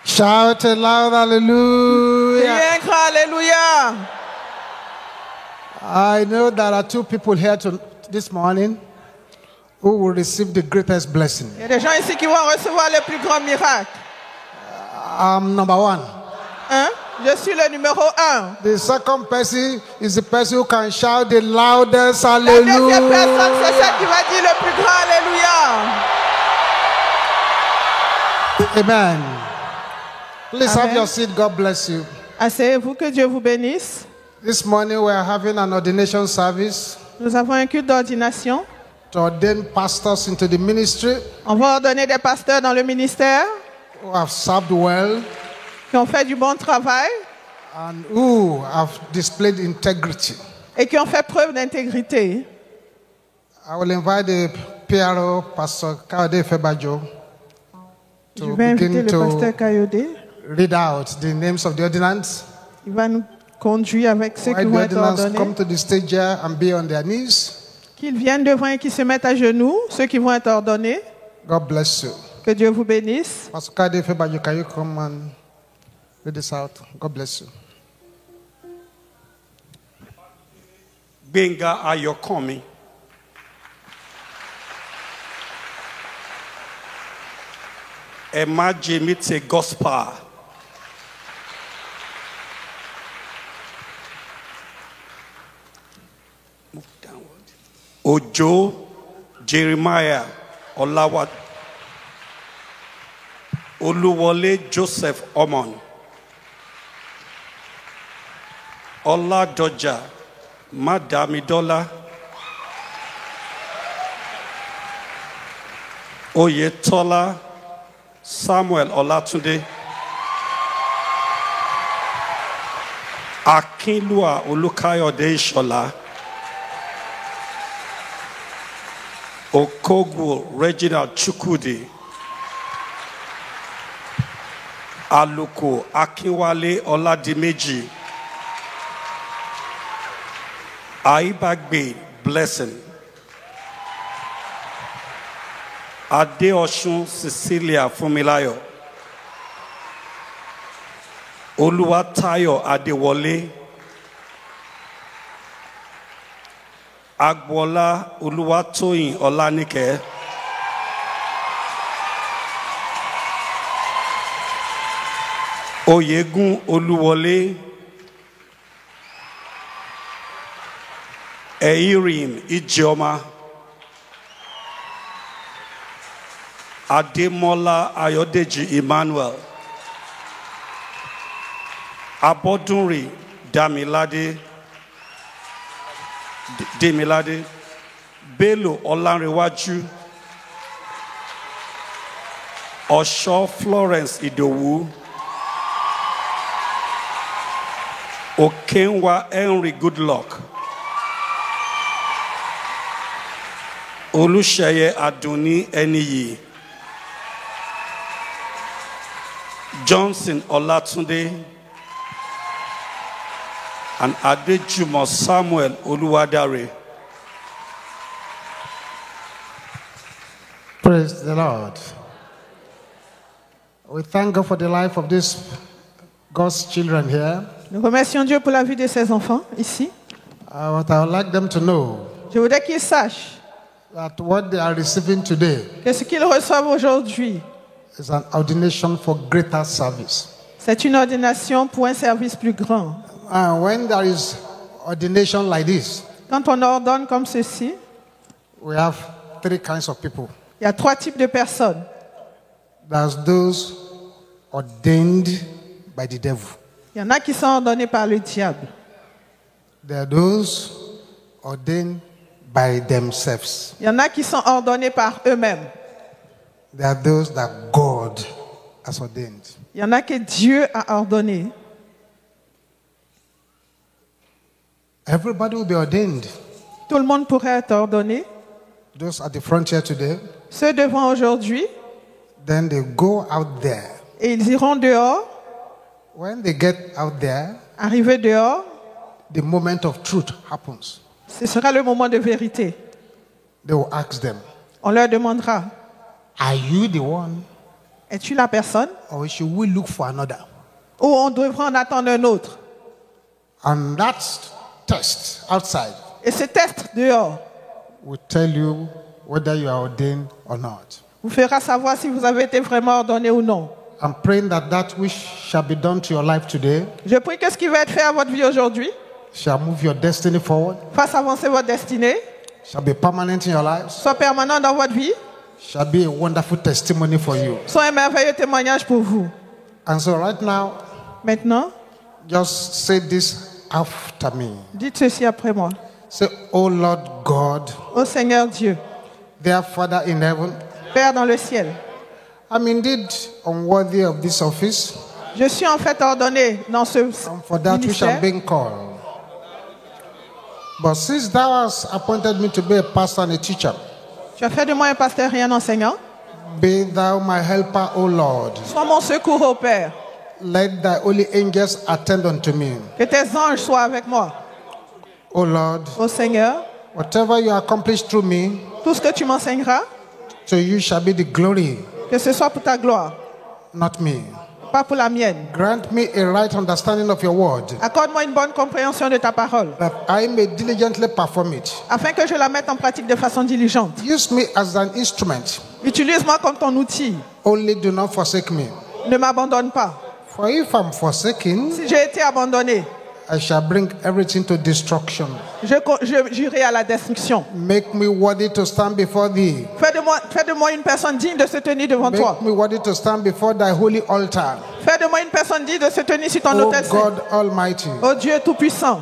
Shout aloud, hallelujah. Hallelujah. I know there are two people here this morning who will receive the greatest blessing. Il y a des gens ici qui vont recevoir le plus grand miracle. I'm number one. Hein? Je suis le numéro 1. The second person is the person who can shout the loudest La hallelujah. deuxième personne, c'est celle qui va dire le plus grand alléluia. Amen. Please have Amen. your seat. God bless you. Asseyez-vous, que Dieu vous bénisse. This morning we are having an ordination service Nous avons un culte d'ordination. to ordain pastors into the ministry On va ordonner des pasteurs dans le ministère who have served well qui ont fait du bon travail and who have displayed integrity. et qui ont fait preuve d'intégrité. I will invite the PRO, Pastor Kade Febajo, Je to vais inviter begin le pasteur to Kayode. read out the names of the ordinants. Il va nous conduire avec ceux qui Why the vont être ordinants ordonnés. come to the stage here and be on their knees. Qu'ils viennent devant et qu'ils se mettent à genoux, ceux qui vont être ordonnés. God bless you. Que Dieu vous bénisse. Pastor Kade Febajo, can you come and read this out? God bless you. Benga Ayokomi. Emma Jemite Gospel. Move downward. Ojo Jeremiah Olawat. Oluwole Joseph Omon. Ola Doja Madamidola. Oyetola Samuel Olatunde. Akinlua Olukayode Ishola. Okogwu Reginald Chukwudi. Aluko Akinwale Oladimeji. Aibagbe Blessing. Adeosun Cecilia Fumilayo. Oluwatayo Adewole. Agbola Oluwatoyin Olanike. Oyegun Oluwole. Eirim Ijeoma. Ademola Ayodeji Emmanuel. Abodunri Damilade. Demilade. Bello Olanrewaju. Osho Florence Idowu. Okenwa Henry Goodluck. Olusheye Aduni Eniyi. Johnson Olatunde. And Adejumo Samuel Oluwadare. Praise the Lord. We thank God for the life of these God's children here. Nous remercions Dieu pour la vie de ses enfants ici. What I would like them to know Je voudrais qu'ils sachent that what they are receiving today que ce qu'ils reçoivent aujourd'hui, is an ordination for greater service. c'est une ordination pour un service plus grand. And when there is ordination like this, Quand on ordonne comme ceci, we have three kinds of people. il y a 3 types de personnes. There's those ordained by the devil. Il y en a qui sont ordonnés par le diable. There are those ordained by themselves. Il y en a qui sont ordonnés par eux-mêmes. There are those that God has ordained. Il y en a que Dieu a ordonné. Everybody will be ordained. Tout le monde pourrait être ordonné. Those at the frontier today, Ceux devant aujourd'hui, then they go out there. et ils iront dehors. When they get out there, Arrivé dehors, the moment of truth happens. ce sera le moment de vérité. They will ask them, On leur demandera, are you the one, es-tu la personne or should we look for another? ou on devra en attendre un autre? And that test outside Et ce test dehors will tell you whether you are ordained or not. vous fera savoir si vous avez été vraiment ordonné ou non. I'm praying that which shall be done to your life today Je prie que ce qui va être fait à votre vie aujourd'hui shall move your destiny forward, fasse avancer votre destinée, shall be permanent in your lives, soit permanent dans votre vie, shall be a wonderful testimony for you. soit un merveilleux témoignage pour vous. And so right now, Maintenant, just say this after me. dites ceci après moi. Say, oh Lord God, Ô Seigneur Dieu, dear Father in heaven, Père dans le ciel, I'm indeed unworthy of this office je suis en fait ordonné dans ce and for that which I'm ministère. being called. But since thou hast appointed me to be a pastor and a teacher, Tu as fait de moi un pasteur et un enseignant. be thou my helper, O Lord. Sois mon secours, ô Père. Let thy holy angels attend unto me. Que tes anges soient avec moi. O Lord, Ô Seigneur, whatever you accomplish through me, tout ce que tu m'enseigneras, to you shall be the glory, que ce soit pour ta gloire, not me. pas pour la mienne. Grant me a right understanding of your word, Accorde-moi une bonne compréhension de ta parole, that I may diligently perform it. afin que je la mette en pratique de façon diligente. Use me as an instrument. Utilise-moi comme ton outil. Only do not forsake me. Ne m'abandonne pas. For if I'm forsaken, Si j'ai été abandonné, I shall bring everything to destruction. j'irai à la destruction. Make me worthy to stand before thee. Fais de moi une personne digne de se tenir devant toi. Make me worthy to stand before thy holy altar. Fais de moi une personne digne de se tenir sur ton O autel saint. God Almighty, Ô Dieu Tout-Puissant,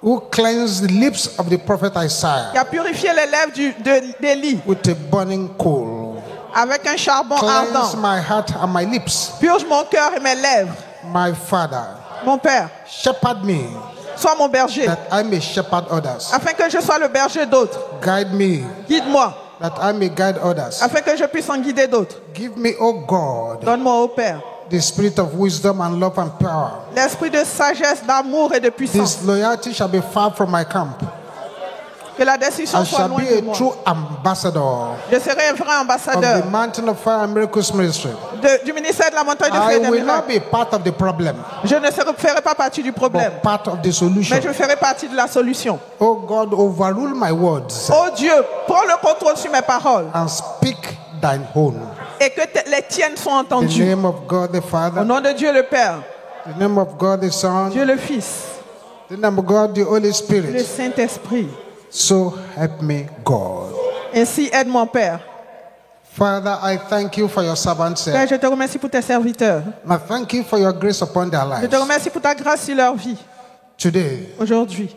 who cleansed the lips of the prophet qui Isaiah a purifié les lèvres d'Élie with a burning coal. avec un charbon Cleanse ardent. my heart and my lips. Purge mon cœur et mes lèvres. My Father, Mon Père, shepherd me, sois mon berger, that I may shepherd others. afin que je sois le berger d'autres. Guide me, Guide-moi, that I may guide others. afin que je puisse en guider d'autres. Give me, O God, Donne-moi, ô Père, the spirit of wisdom and love and power. l'esprit de sagesse, d'amour et de puissance. This loyalty shall be far from my camp. Que la destruction I soit shall loin be de a moi. true ambassador Je serai un vrai of ambassadeur the Mountain of Fire and Miracles Ministry. du ministère de la montagne de feu I et des will not miracles. be part of the problem, Je ne ferai pas partie du problème, but part of the mais solution. je ferai partie de la solution. Oh God, overrule my words Oh Dieu, prends le contrôle sur mes paroles and speak thine own. et que les tiennes soient In the entendues. name of God the Au Father, nom de Dieu le Père, the name of God the Son, Dieu le Fils, the name of God the Holy le Spirit. Saint-Esprit. So help me, God. Ainsi, aide mon Père. Father, I thank you for your servants. Père, je te remercie pour tes serviteurs. I thank you for your grace upon their Je te lives. remercie pour ta grâce sur leur vie Today, aujourd'hui.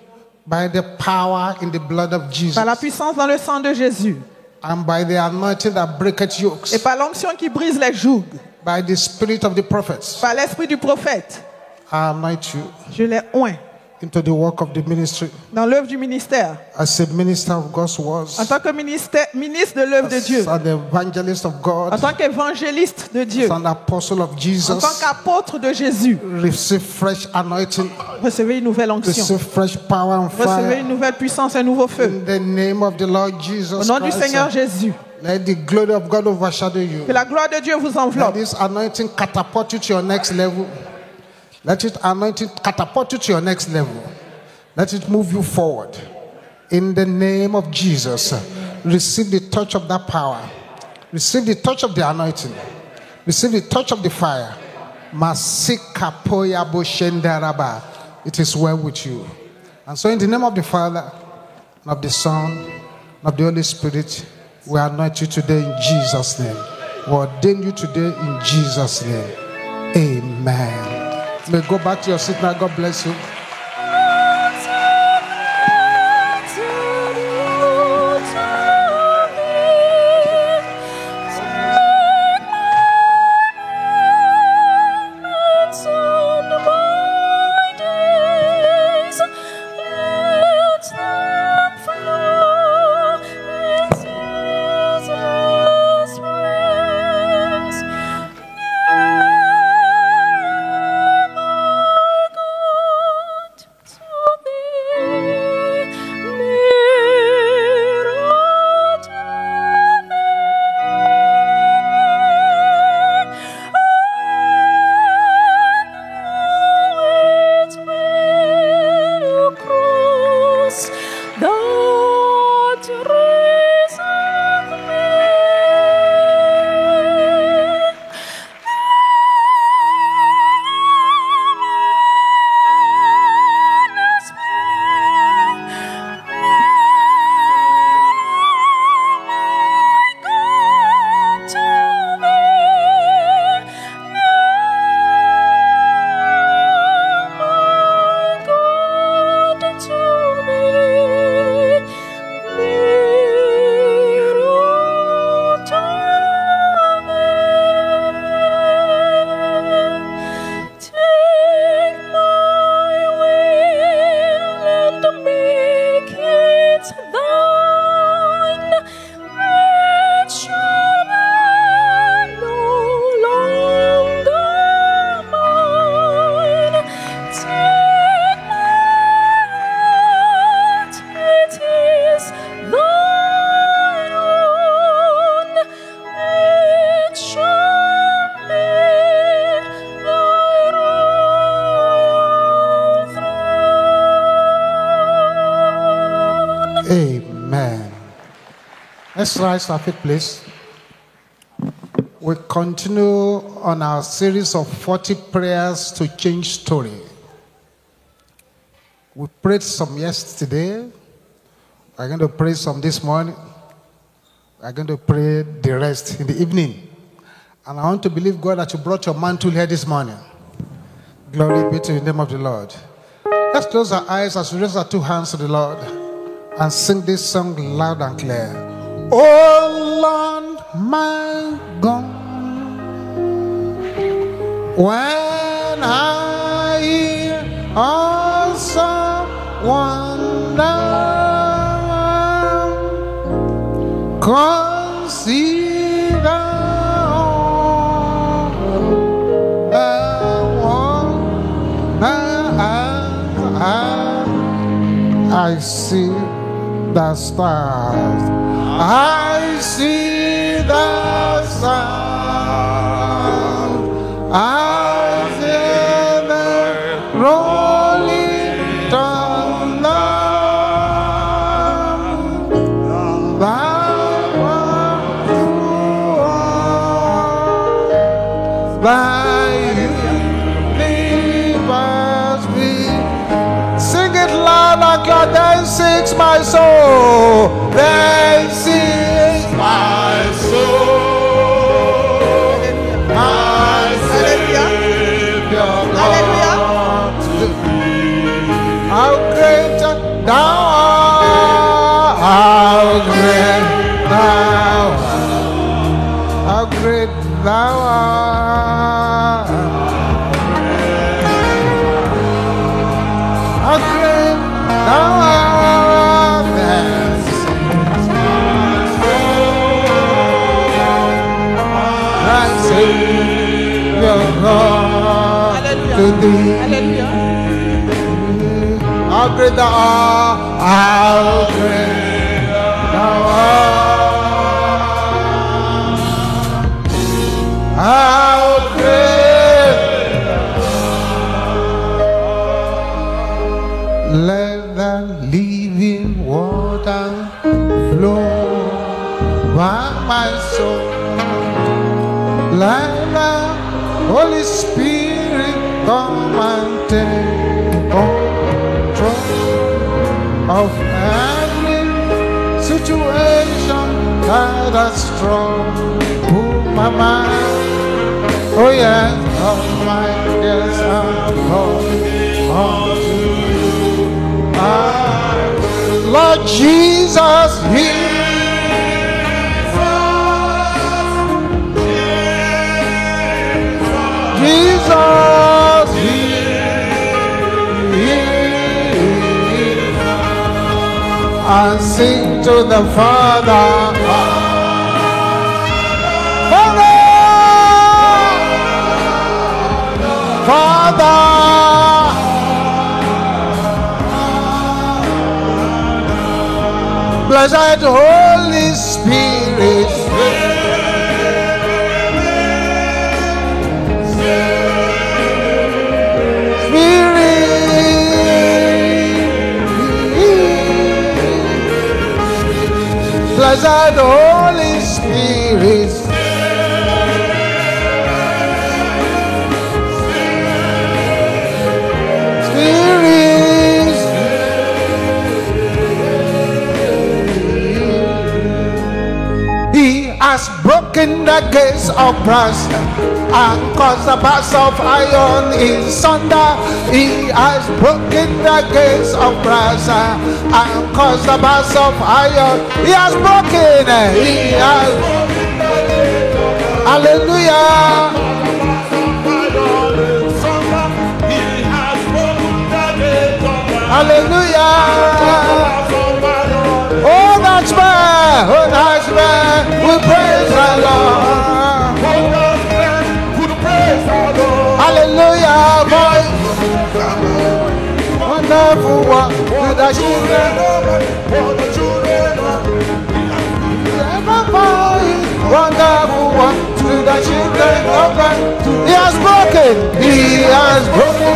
by the power in the blood of Jesus Par la puissance dans le sang de Jésus and by the anointing that breaketh et yokes, par l'onction qui brise les jougs, by the spirit of the prophets, par l'esprit du prophète, I anoint you je les oins into the work of the ministry dans l'œuvre du ministère. as a minister of God's En words, tant que ministre de l'œuvre de Dieu. as an evangelist of En God, tant qu'évangéliste de Dieu. as an apostle of En tant Jesus. qu'apôtre de Jésus. Receive fresh anointing, Recevez une nouvelle onction. receive fresh power and Recevez fire une nouvelle puissance, un nouveau feu. in the name of the Lord Au Jesus nom du Seigneur Christ. Jésus. Let the glory of God overshadow you. Que la gloire de Dieu vous Let enveloppe. this anointing catapult you to your next level. Let it anointing catapult you to your next level. Let it move you forward. In the name of Jesus, receive the touch of that power. Receive the touch of the anointing. Receive the touch of the fire. Masikapoya boshendaraba. It is well with you. And so in the name of the Father, and of the Son, and of the Holy Spirit, we anoint you today in Jesus' name. We ordain you today in Jesus' name. Amen. You may go back to your seat now. God bless you. Amen. Let's rise to our feet, please. We continue on our series of 40 prayers to change story. We prayed some yesterday. We're going to pray some this morning. We're going to pray the rest in the evening. And I want to believe, God, that you brought your mantle here this morning. Glory be to the name of the Lord. Let's close our eyes as we raise our two hands to the Lord and sing this song loud and clear. Oh Lord, my God, when I hear awesome wonder, consider all the wonders I see the stars. I see the stars. I see the rolling thunder. Thy universe be. Sing it loud and clear. Then sings my soul. Then sings my soul. My Savior God to thee. How great thou art. How great thou art. How great thou art. How great thou art. Savior God to thee. How great thou art. How great thou art. How great. Let the living water flow by my soul. Let the Holy Spirit come and take control of every situation that has troubled my mind. Oh yes, all my cares are gone unto you. Lord Jesus, heal. Jesus, and sing to the Father. Father, Father, blessed Holy Spirit. Blessed Holy Spirit, Spirit, He has broken the gates of brass and caused the bars of iron in sunder. He has broken the gates of brass and caused the bars of iron. He has broken. He has. Hallelujah. Hallelujah. Oh, that's man. Oh, that's man. We praise the Lord. Hallelujah, boy. Wonderful one to the children. Wonderful one to the children of God. He has broken. He has broken.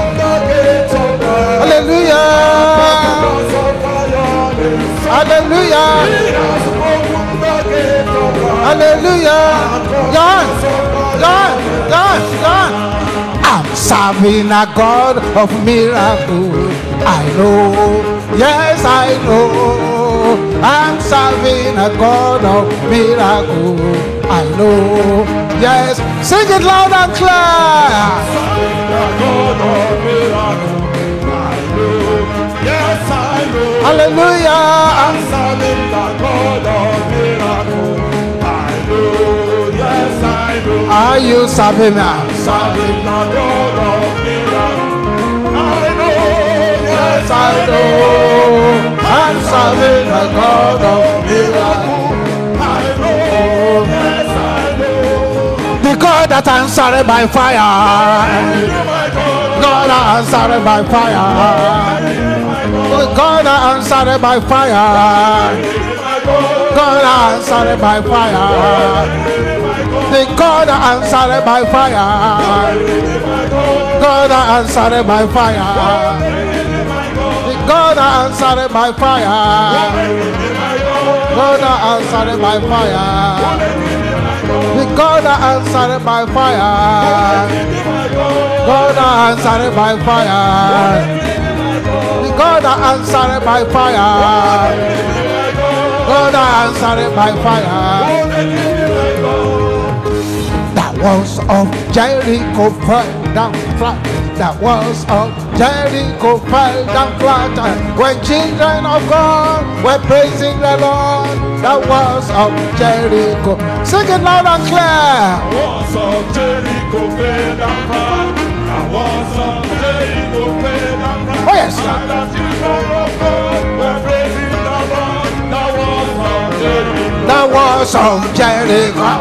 Hallelujah. Hallelujah. Hallelujah. God. I'm serving a God of miracles. I know. Yes, I know. I'm serving a God of miracles. I know. Yes. Sing it loud and clear. Hallelujah. I'm serving the God of miracles. I know, yes I know. Are you serving now? Serving the God of miracles. I know, yes I know. I'm serving the God of miracles. I know, yes I know. The God that answered by fire. God that answered by fire. God that answered by fire. God that answered by fire. The God that answered by fire. God that answered by fire. The God that answered by fire. God that answered by fire. The God that answered by fire. God that answered by fire. The God that answered by fire. God that answered by fire. That walls of Jericho fell down flat. That walls of Jericho fell down flat. When children of God were praising the Lord, the walls of Jericho. Sing it loud and clear. Walls of Jericho fell down flat. The walls of Jericho fell down flat. Oh yes. And the children of God were praising the Lord. The walls of Jericho. The walls of Jericho.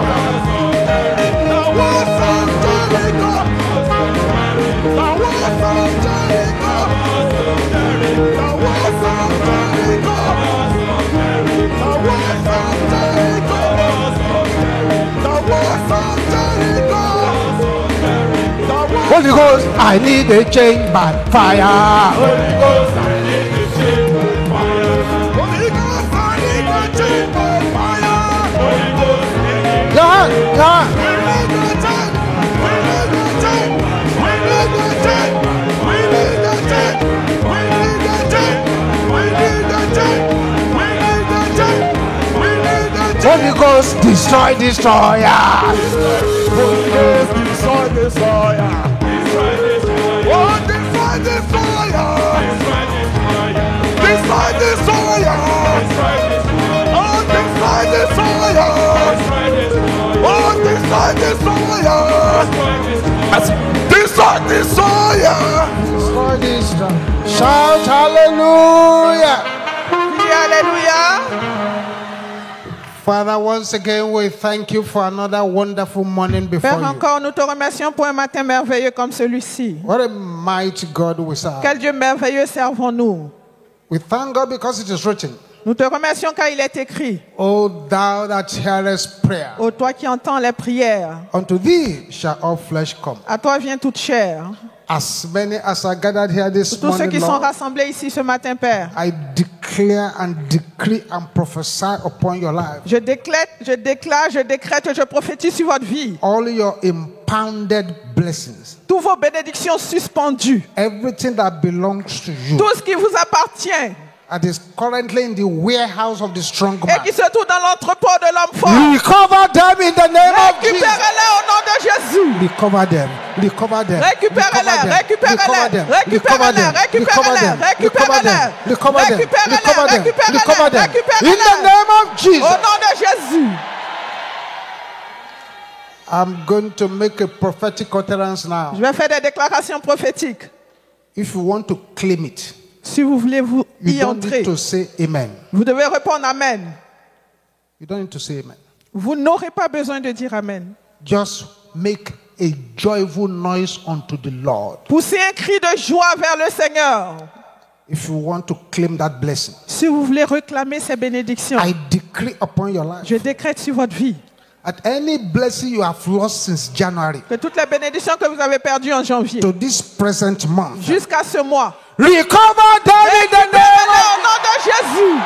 Holy Ghost, I need a change by fire. Holy Ghost, I need a change by fire. Holy Ghost, I need a change by fire. Holy Ghost, I need a God. Holy Ghost, destroy destroyer. Holy Ghost, destroy destroyer. Oh, destroy destroyer. Destroy destroyer. Oh, destroy destroyer. Oh, destroy destroyer. Destroy destroyer. Destroy destroyer. Shout hallelujah. Alléluia. Father, once again, we thank you for another wonderful morning before Père, you. encore, nous te remercions pour un matin merveilleux comme celui-ci. What a mighty God we serve. Quel Dieu merveilleux servons-nous. We thank God because it is written, Nous te remercions car il est écrit. O thou that hearest prayer, Ô toi qui entends les prières, unto thee shall all flesh come. à toi vient toute chair. As many as are gathered here this Tous ceux morning, qui sont Lord, rassemblés ici ce matin, Père, I declare and decree and prophesy upon your life. je décrète, je prophétise sur votre vie. All your impounded blessings, Tous vos bénédictions suspendues, everything that belongs to you, tout ce qui vous appartient that is currently in the warehouse of the strong et man, qui se trouve dans l'entrepôt de l'homme fort, recover them in the name of Jesus. récupérez-les au nom de Jésus. Recover them. Recover them. Récupérez-les, récupérez-les, récupérez-les, récupérez-les, récupérez-les, récupérez-les, In the name of au Jesus. nom de Jésus. I'm going to make a prophetic utterance now. Je vais faire des déclarations prophétiques. If you want to claim it, Si vous voulez vous you y don't entrer, need to say amen. vous devez répondre Amen. You don't need to say amen. Vous n'aurez pas besoin de dire Amen. Just make a joyful noise unto the Lord. Poussez un cri de joie vers le Seigneur. If you want to claim that blessing, Si vous voulez réclamer ces bénédictions, I decree upon your life je décrète sur votre vie that any blessing you have lost since January que toutes les bénédictions que vous avez perdues en janvier to this present month, jusqu'à ce mois, recover them in the name récupérez-les au nom de Jésus.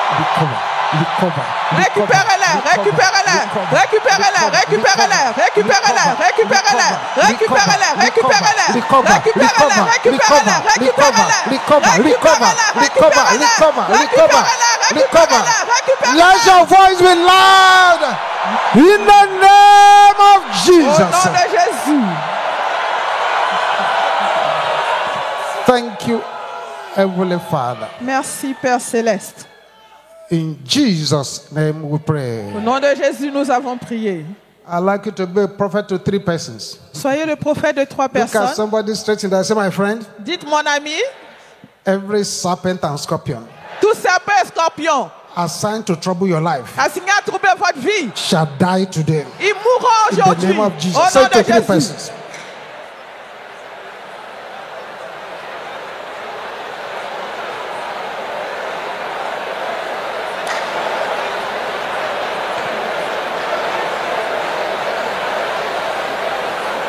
of recover, recover. Récupérez-les, récupérez-les, récupérez-les, récupérez-les, récupérez-les, récupérez-les, récupérez-les, récupérez-les, récupérez-les. Let your voice be loud in the name of Au nom Jesus. de Jésus. Thank you, Heavenly Father. Merci, Père Céleste. In Jesus' name we pray. Au nom de Jésus, nous avons prié. I'd like you to be a prophet to 3 persons. Soyez le prophète de 3 Look at personnes. somebody straight in there. Say, my friend, Dites, mon ami, every serpent and scorpion tout serpent et scorpion assigned to trouble your life assigné à troubler votre vie, shall die today. ils mourront In the aujourd'hui. name of Jesus. Au Say nom it to de 3 Jésus. persons.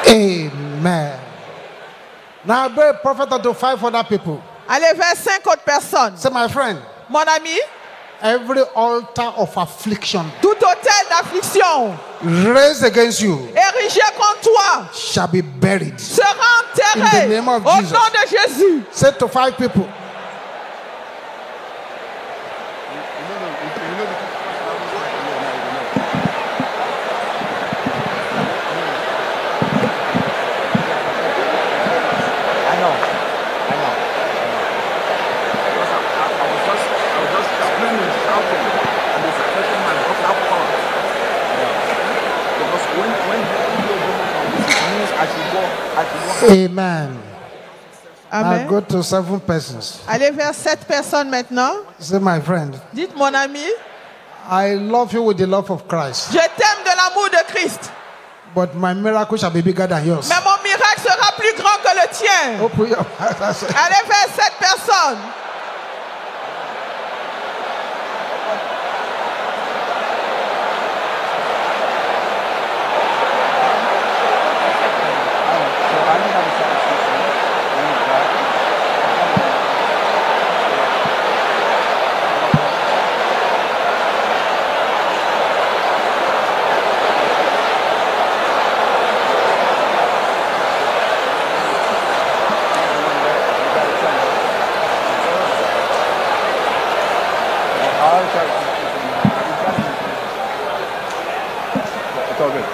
Amen. Now be a prophet unto 5 other people. Allez vers 5 autres personnes. Say, my friend, Mon ami, every altar of affliction tout hôtel d'affliction raised against you érigé contre toi shall be buried. sera enterré In the name of au Jesus. nom de Jésus. Say to 5 people. Amen. Now Amen. go to 7 persons. Allez vers 7 personnes maintenant. Say, my friend, Dites, mon ami, I love you with the love of Christ, je t'aime de l'amour de Christ, but my miracle shall be bigger than yours. mais mon miracle sera plus grand que le tien. Open your mouth and say, Allez vers 7 personnes.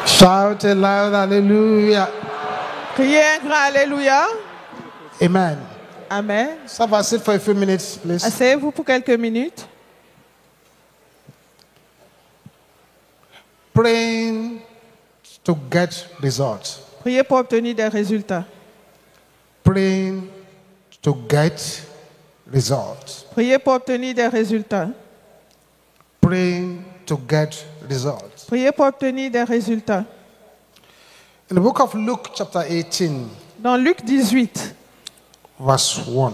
shout aloud, hallelujah. Criez un grand Alléluia. Amen. Amen. So have a seat for a few minutes, please. Asseyez-vous pour quelques minutes. Praying to get results. Priez pour obtenir des résultats. Praying to get results. Priez pour obtenir des résultats. Praying to get results. Priez pour obtenir des résultats. In the book of Luke, chapter 18, Dans Luc 18, verse 1.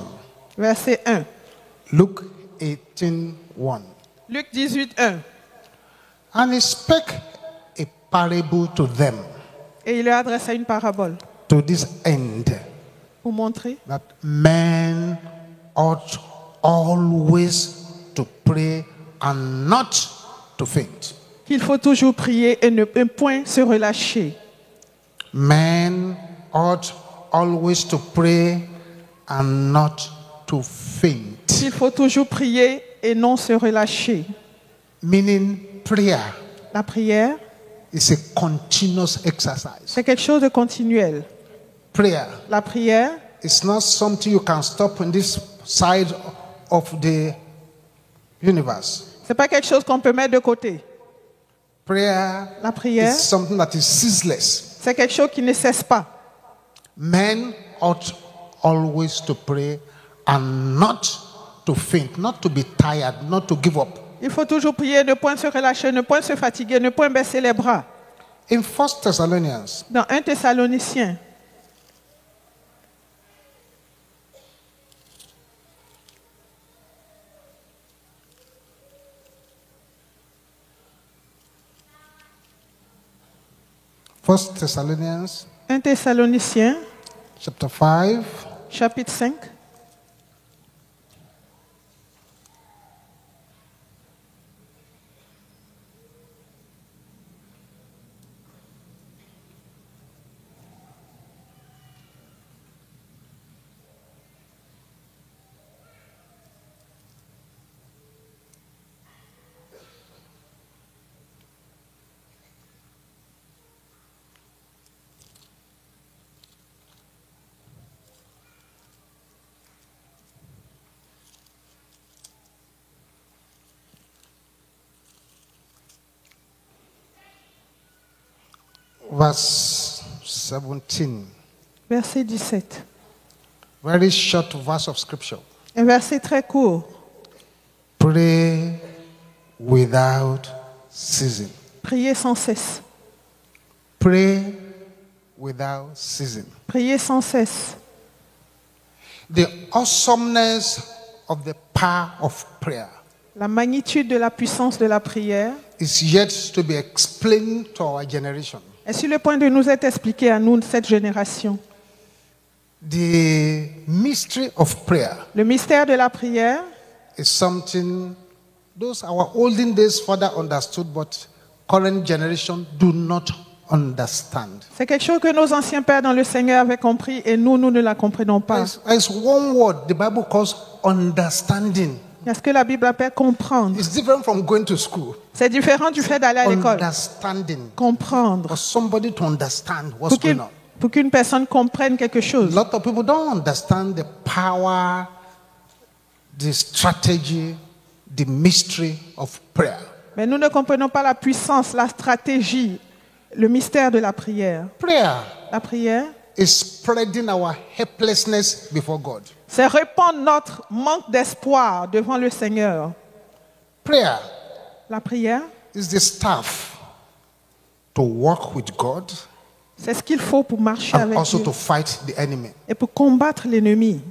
verset 1. Luke 18, 1. Luc 18, 1. And he spake a parable to them Et il leur adressa une parabole to this end, pour montrer that men ought always to pray and not to faint. qu'il faut toujours prier et ne point se relâcher. Men ought always to pray and not to faint. Qu'il faut toujours prier et non se relâcher. Meaning prayer La prière, is a continuous exercise. c'est quelque chose de continuel. Prayer La prière, is not something you can stop on this side of the universe. c'est pas quelque chose qu'on peut mettre de côté. Prayer La prière, is something that is ceaseless. c'est quelque chose qui ne cesse pas. Men ought always to pray and not to faint, not to be tired, not to give up. Il faut toujours prier, ne point se relâcher, ne point se fatiguer, ne point baisser les bras. In 1 Thessalonians, Dans 1 Thessaloniciens, First Thessalonians 1 Thessaloniciens, chapter 5, chapitre 5, verse 17. Verset 17. Very short verse of scripture. Un verset très court. Pray without ceasing. Priez sans cesse. Pray without ceasing. Priez sans cesse. The awesomeness of the power of prayer La magnitude de la puissance de la prière is yet to be explained to our generation. est sur le point de nous être expliquée à nous, cette génération. The mystery of prayer Le mystère de la prière, is something those our olden days father understood, but current generation do not understand. c'est quelque chose que nos anciens pères dans le Seigneur avaient compris et nous ne la comprenons pas. There's one word the Bible calls understanding. Il y a ce que la Bible appelle comprendre. It's different from going to school. C'est différent du fait d'aller à l'école. Understanding. Comprendre. For somebody to understand what's going on. Pour qu'une personne comprenne quelque A chose. lot of people don't understand the power, the strategy, the mystery of prayer. Mais nous ne comprenons pas la puissance, la stratégie, le mystère de la prière. Prayer La prière, is spreading our helplessness before God. c'est répandre notre manque d'espoir devant le Seigneur. Prayer La prière, is the staff to walk with God c'est ce qu'il faut pour marcher and avec also Dieu to fight the enemy. et pour combattre l'ennemi.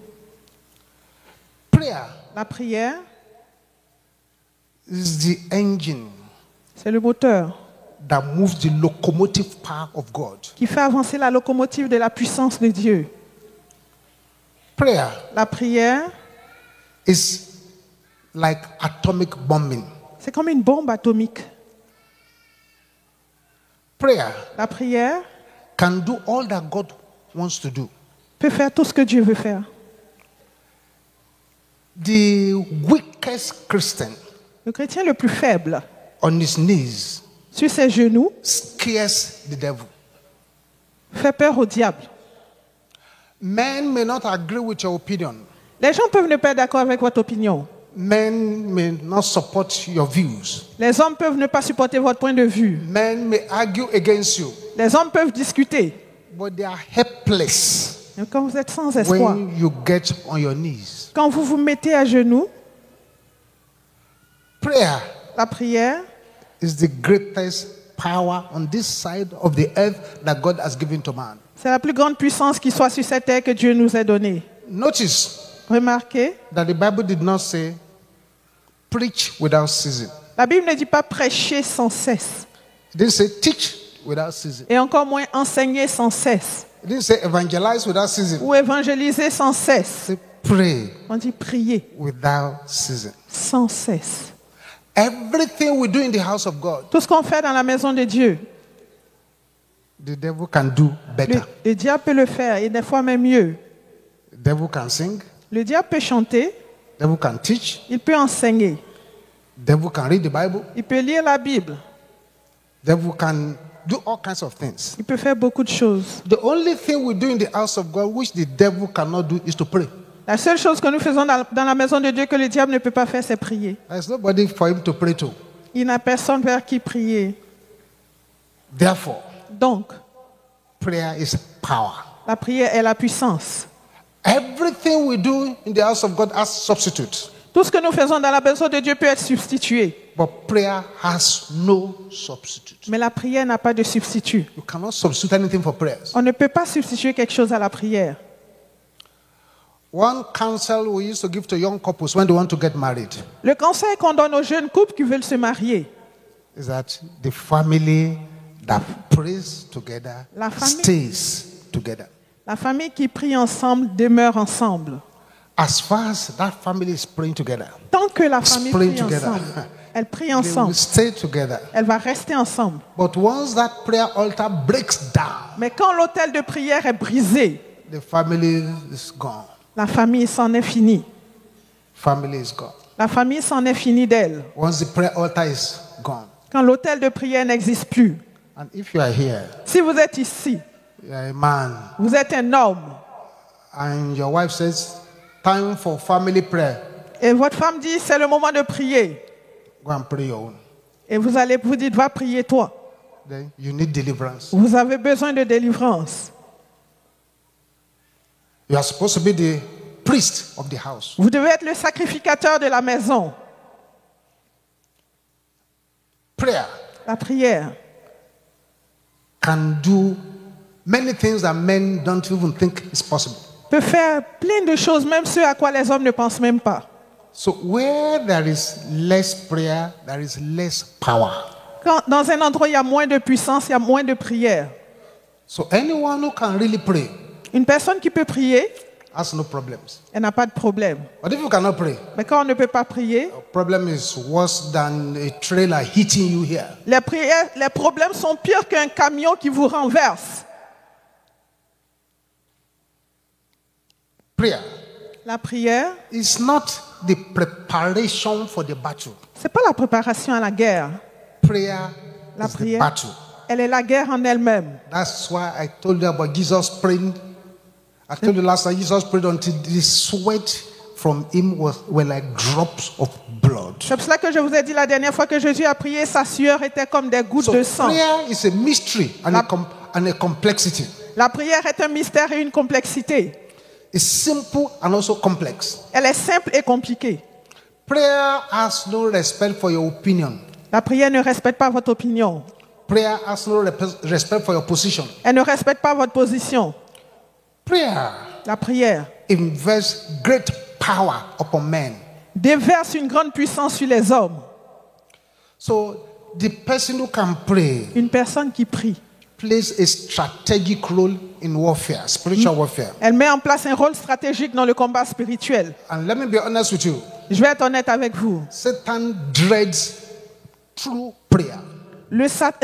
Prayer La prière, is the engine c'est le moteur that moves the locomotive power of God. qui fait avancer la locomotive de la puissance de Dieu. Prayer La prière, is like atomic bombing. c'est comme une bombe atomique. Prayer La prière can do all that God wants to do. peut faire tout ce que Dieu veut faire. The weakest Christian Le chrétien le plus faible, on his knees sur ses genoux, scares the devil. fait peur au diable. Men may not agree with your opinion. Les gens peuvent ne pas être d'accord avec votre opinion. Men may not support your views. Les hommes peuvent ne pas supporter votre point de vue. Men may argue against you. Les hommes peuvent discuter. But they are helpless Mais quand vous êtes sans espoir, when you get on your knees. quand vous vous mettez à genoux, Prayer la prière, is the greatest power on this side of the earth that God has given to man. c'est la plus grande puissance qui soit sur cette terre que Dieu nous a donnée. Notice Remarquez, that the Bible did not say preach without ceasing. la Bible ne dit pas prêcher sans cesse, It didn't say teach without ceasing. et encore moins enseigner sans cesse, It didn't say evangelize without ceasing. ou évangéliser sans It cesse. said pray On dit prier without ceasing. sans cesse. Everything we do in the house of God, Tout ce qu'on fait dans la maison de Dieu, the devil can do better. le diable peut le faire, et des fois même mieux. The devil can sing. Le diable peut chanter, The devil can teach. il peut enseigner, The devil can read the Bible. il peut lire la Bible, The devil can do all kinds of things. il peut faire beaucoup de choses. The only thing we do in the house of God which the devil cannot do is to pray. La seule chose que nous faisons dans la maison de Dieu que le diable ne peut pas faire, c'est prier. There's nobody for him to pray to. Il n'a personne vers qui prier. Therefore, Donc, prayer is power. la prière est la puissance. Everything we do in the house of God has substitute. Tout ce que nous faisons dans la maison de Dieu peut être substitué. But prayer has no substitute. Mais la prière n'a pas de substitut. You cannot substitute anything for prayers. On ne peut pas substituer quelque chose à la prière. One counsel we used to give to young couples when they want to get married Le conseil qu'on donne aux jeunes couples qui veulent se marier, is that the family that prays together La famille. stays together. la famille qui prie ensemble demeure ensemble. As far as that family is praying together, Tant que la famille Praying prie together. ensemble, elle prie they will ensemble, stay together. elle va rester ensemble. But once that prayer altar breaks down, Mais quand l'autel de prière est brisé, the family is gone. la famille s'en est finie. Family is gone. La famille s'en est finie d'elle. Once the prayer altar is gone. Quand l'autel de prière n'existe plus. And if you are here, Si vous êtes ici, you are a man, vous êtes un homme, and your wife says, time for family prayer, et votre femme dit c'est le moment de prier, go and pray your own. et vous allez vous dites va prier toi. then you need deliverance. Vous avez besoin de délivrance. You are supposed to be the priest of the house. Vous devez être le sacrificateur de la maison. Prayer La prière can do many things that men don't even think is possible. peut faire plein de choses, même ce à quoi les hommes ne pensent même pas. So where there is less prayer, there is less power. Quand dans un endroit il y a moins de puissance, il y a moins de prière. So anyone who can really pray Une personne qui peut prier, has no problems. elle n'a pas de problème. But if you cannot pray, Mais quand on ne peut pas prier, the problem is worse than a trailer hitting you here. les problèmes sont pires qu'un camion qui vous renverse. Prayer La prière, is not the preparation for the battle. ce n'est pas la préparation à la guerre. Prayer La is the prière, battle. elle est la guerre en elle-même. That's why I told you about Jesus praying. I told you last time Jesus prayed until the sweat from him were like drops of blood. C'est pour cela que je vous ai dit la dernière fois que Jésus a prié, sa sueur était comme des gouttes So de sang. prayer is a mystery and a complexity. La prière est un mystère et une complexité. It's simple and also complex. Elle est simple et compliquée. Prayer has no respect for your opinion. La prière ne respecte pas votre opinion. Prayer has no respect for your position. Elle ne respecte pas votre position. Prayer La prière invests great power upon men. déverse une grande puissance sur les hommes. So the person who can pray Une personne qui prie, plays a strategic role in warfare, spiritual warfare. elle met en place un rôle stratégique dans le combat spirituel. And let me be honest with you. Je vais être honnête avec vous. Satan dreads true prayer.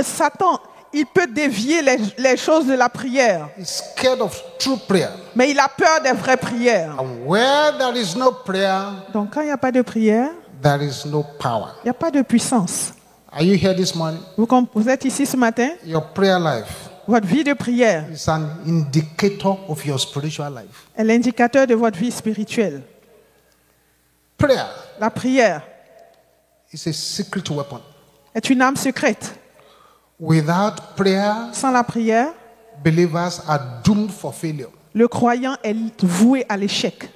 Satan, il peut dévier les choses de la prière, He's scared of true prayer. mais il a peur des vraies prières. And where there is no prayer, Donc quand il n'y a pas de prière, there is no power. il n'y a pas de puissance. Are you here this morning? Vous êtes ici ce matin, Your prayer life votre vie de prière is an indicator of your spiritual life. est l'indicateur de votre vie spirituelle. Prayer La prière is a secret weapon. est une arme secrète. Without prayer, Sans la prière, believers are doomed for failure. le croyant est voué à l'échec.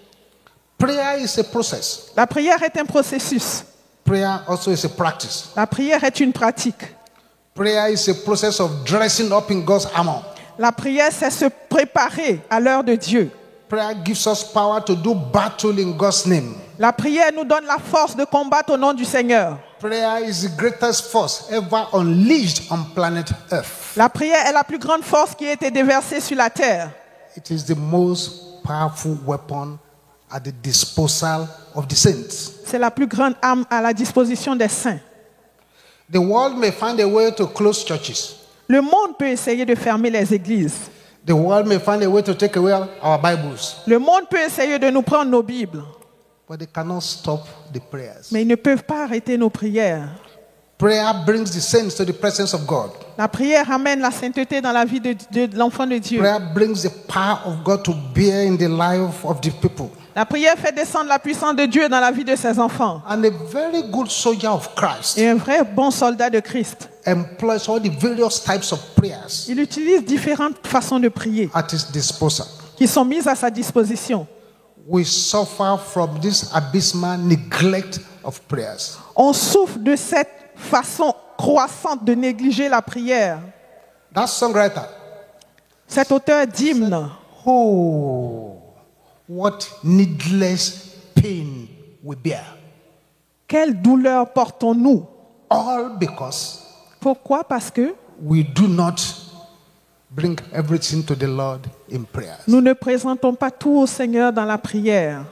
Prayer is a process. La prière est un processus. Prayer also is a practice. La prière est une pratique. Prayer is a process of dressing up in God's armor. La prière, c'est se préparer à l'heure de Dieu. Prayer gives us power to do battle in God's name. La prière nous donne la force de combattre au nom du Seigneur. Prayer is the greatest force ever unleashed on planet Earth. La prière est la plus grande force qui a été déversée sur la terre. It is the most powerful weapon at the disposal of the saints. C'est la plus grande arme à la disposition des saints. The world may find a way to close churches. Le monde peut essayer de fermer les églises. The world may find a way to take away our Bibles. Le monde peut essayer de nous prendre nos Bibles. But they cannot stop the prayers. Mais ils ne peuvent pas arrêter nos prières. Prayer brings the saints to the presence of God. La prière amène la sainteté dans la vie de l'enfant de Dieu. Prayer brings the power of God to bear in the life of the people. La prière fait descendre la puissance de Dieu dans la vie de ses enfants. And a very good soldier of Christ Et un vrai bon soldat de Christ, employs all the various types of prayers il utilise différentes façons de prier at his disposal. qui sont mises à sa disposition. We suffer from this abysmal neglect of prayers. On souffre de cette façon croissante de négliger la prière. That songwriter, Cet auteur d'hymne, oh, what needless pain we bear. quelle douleur portons-nous? All because Pourquoi? Parce que we do not bring everything to the Lord in prayer. nous ne présentons pas tout au Seigneur dans la prière.